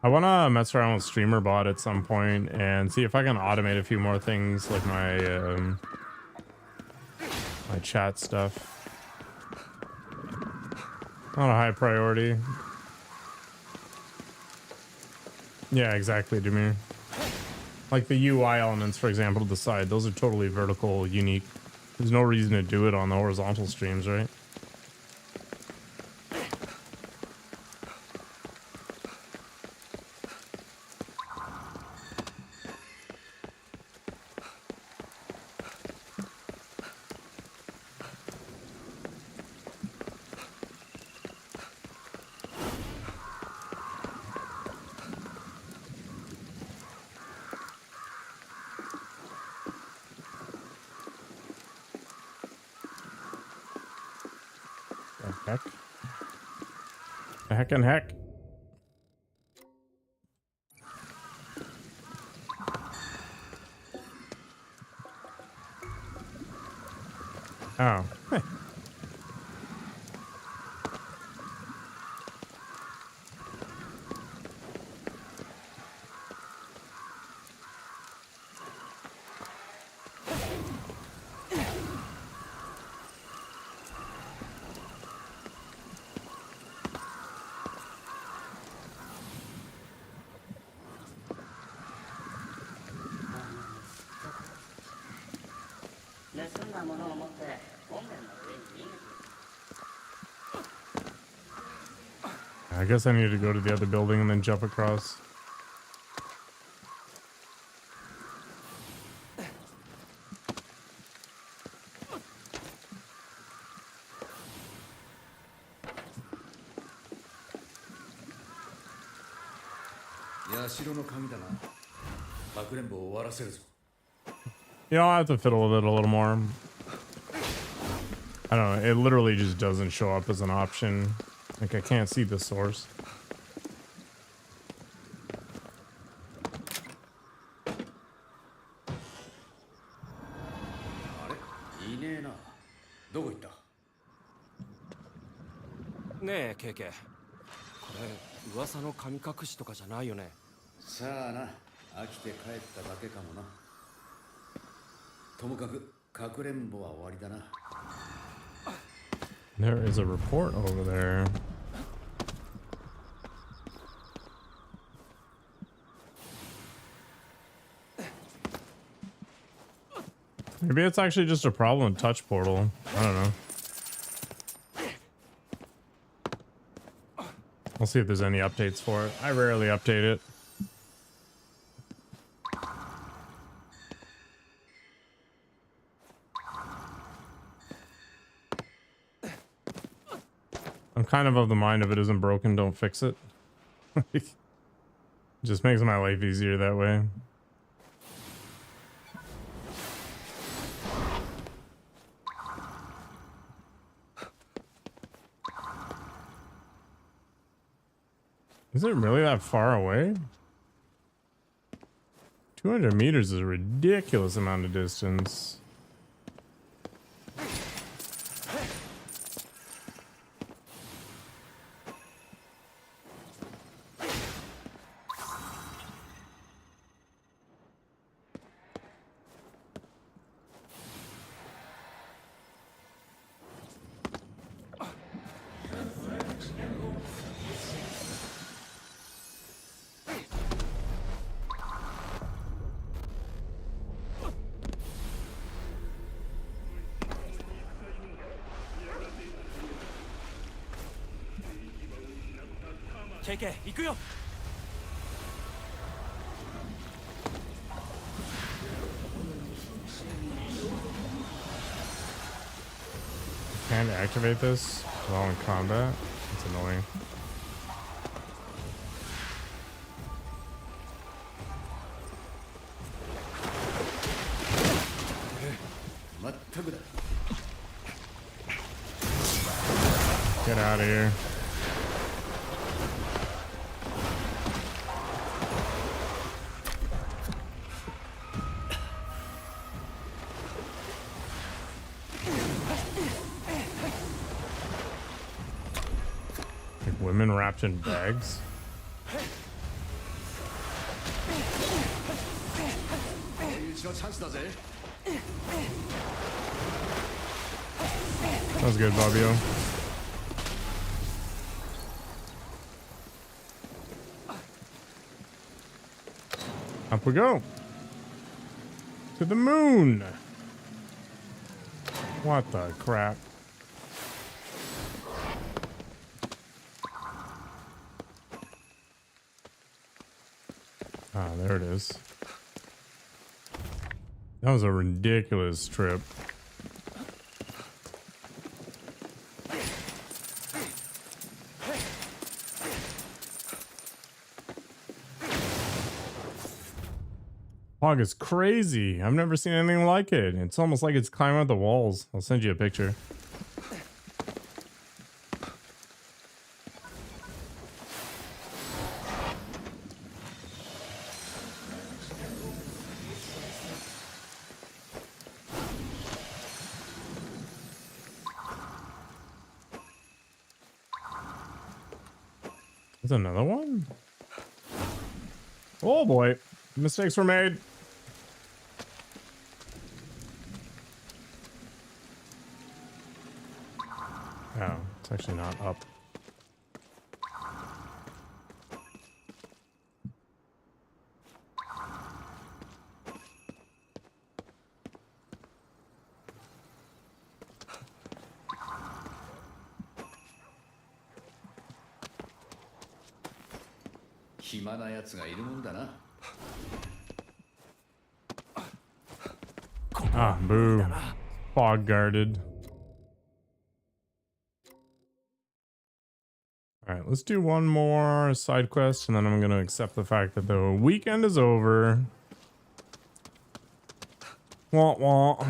I want to mess around with Streamer Bot at some point and see if I can automate a few more things like my my chat stuff. Not a high priority. Yeah, exactly, Demir. Like the UI elements, for example, to the side, those are totally vertical, unique. There's no reason to do it on the horizontal streams, right? The heck? The heck and heck? Oh. I guess I need to go to the other building and then jump across. You know, I'll have to fiddle with it a little more. I don't know, it literally just doesn't show up as an option. Like, I can't see the source.ねえ、ケイケイ。これ、噂の神隠しとかじゃないよね。さあな、飽きて帰っただけかもな。ともかく、かくれんぼは終わりだな。There is a report over there. Maybe it's actually just a problem with Touch Portal. I don't know. We'll see if there's any updates for it. I rarely update it. I'm kind of the mind if it isn't broken, don't fix it. Just makes my life easier that way. Is it really that far away? 200 meters is a ridiculous amount of distance. KK 行くよ。Can't activate this while in combat. It's annoying. Get out of here. Women wrapped in bags. That was good, Bobbio. Up we go. To the moon. What the crap? Ah, there it is. That was a ridiculous trip. Fog is crazy. I've never seen anything like it. It's almost like it's climbing up the walls. I'll send you a picture. There's another one? Oh boy. Mistakes were made. Oh, it's actually not up.暇なやつがいるもんだな。 Ah, boo. Fog guarded. Alright, let's do one more side quest and then I'm going to accept the fact that the weekend is over. Wah wah.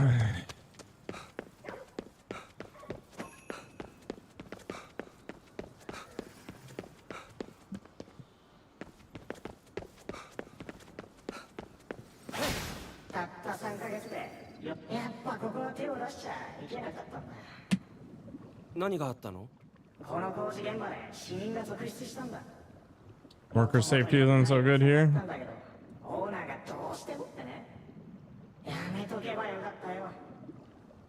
Worker safety isn't so good here.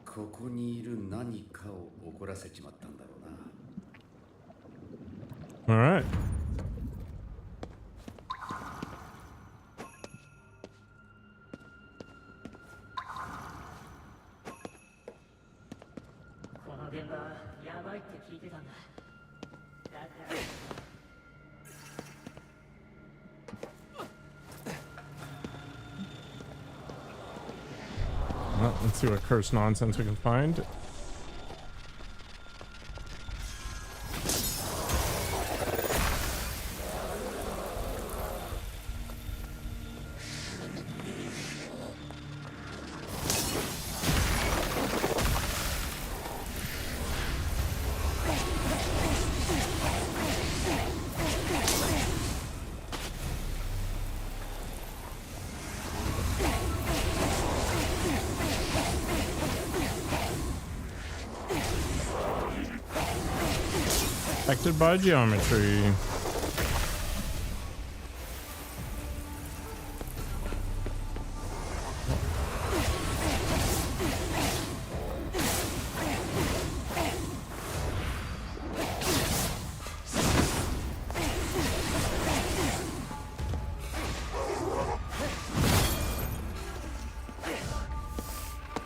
ここにいる何かを怒らせちまったんだろうな。 Alright. Well, let's see what cursed nonsense we can find. Affected by geometry.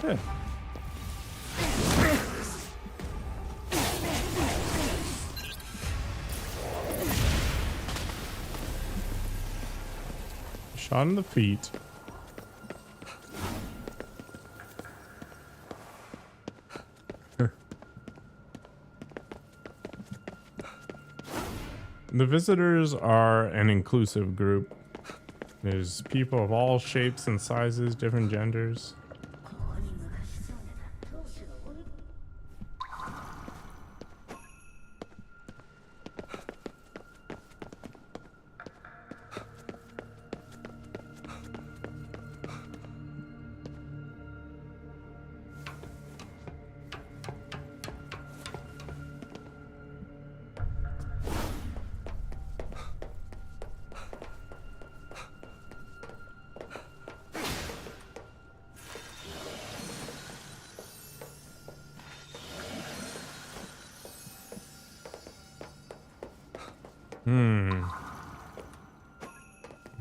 Good. Shot in the feet. The visitors are an inclusive group. There's people of all shapes and sizes, different genders.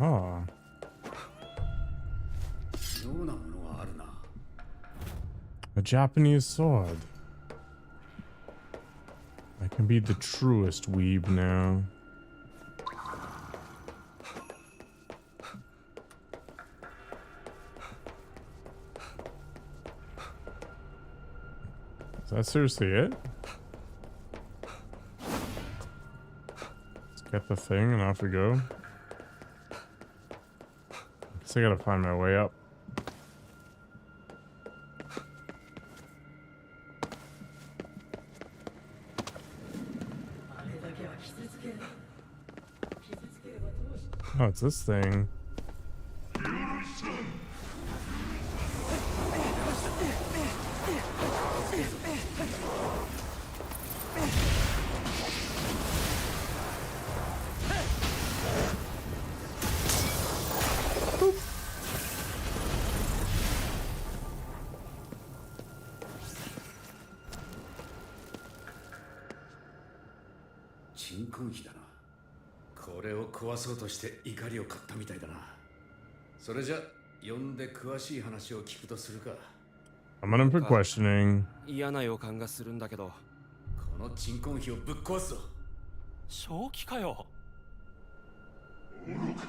Oh. Japanese sword. I can be the truest weeb now. Is that seriously it? Let's get the thing and off we go. Guess I gotta find my way up. Oh, it's this thing. Boop. 鎮魂碑だな。これを壊そうとして怒りを買ったみたいだな。それじゃ呼んで詳しい話を聞くとするか。 I'm on him for questioning. 嫌な予感がするんだけど。この鎮魂碑をぶっ壊すぞ。正気かよ。愚か。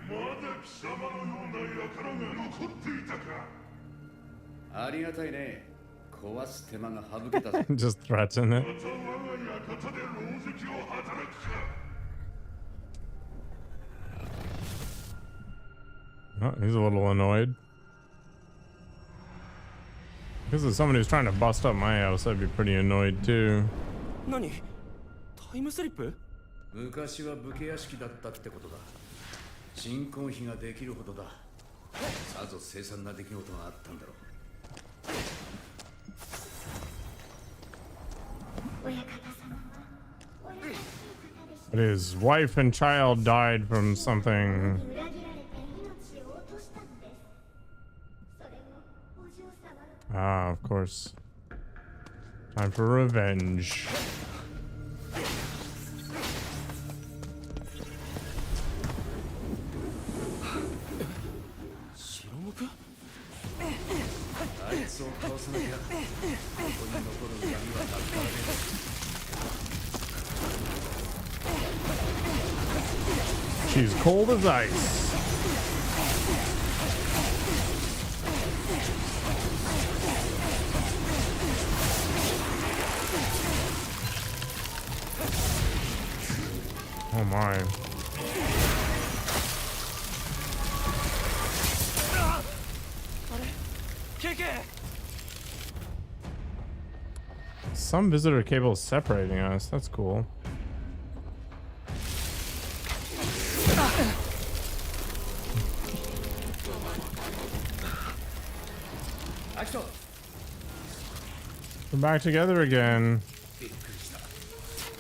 まだ貴様のような輩が残っていたか。ありがたいね。壊す手間が省けたぜ。 Just threaten it. また我が館で狼藉を働くか。 Oh, he's a little annoyed. Because if somebody was trying to bust up my house, I'd be pretty annoyed too. 何？タイムスリップ？昔は武家屋敷だったってことだ。鎮魂碑ができるほどだ。さぞ凄惨な出来事があったんだろう。 But his wife and child died from something. Ah, of course. Time for revenge. She's cold as ice. Oh my. Some visitor cable is separating us. That's cool. We're back together again.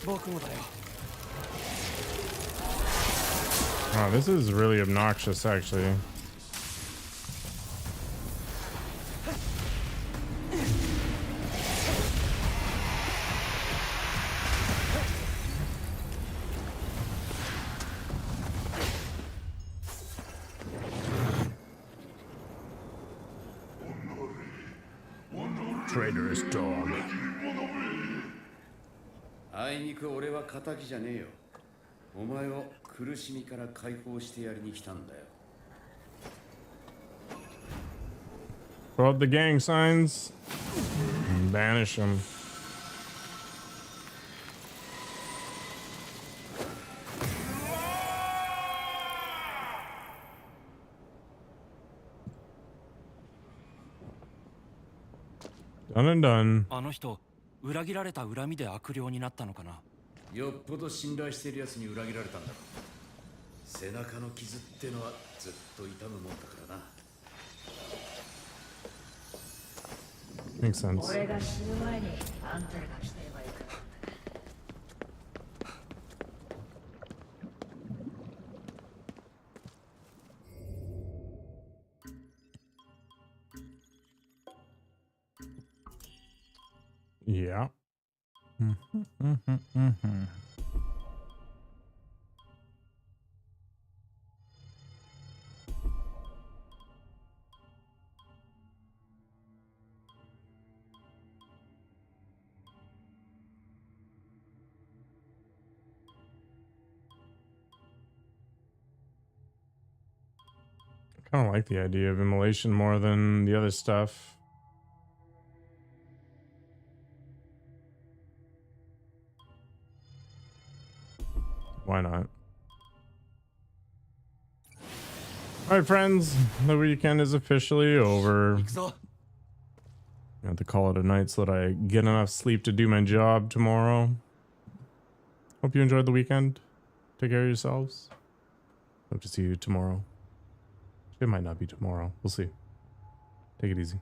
Oh, this is really obnoxious, actually. Traitorous dog. あいにく俺は仇じゃねえよ。お前を苦しみから解放してやりに来たんだよ。 Throw up the gang signs and banish them. Done and done. あの人、裏切られた恨みで悪霊になったのかな。よっぽど信頼してる奴に裏切られたんだろう。背中の傷ってのはずっと痛むもんだからな。 Makes sense. 俺が死ぬ前にあんたが来てればよかった。 Yeah. kind of like the idea of immolation more than the other stuff. Why not? All right, friends, the weekend is officially over. 行くぞ。 I have to call it a night so that I get enough sleep to do my job tomorrow. Hope you enjoyed the weekend. Take care of yourselves. Hope to see you tomorrow. It might not be tomorrow. We'll see. Take it easy.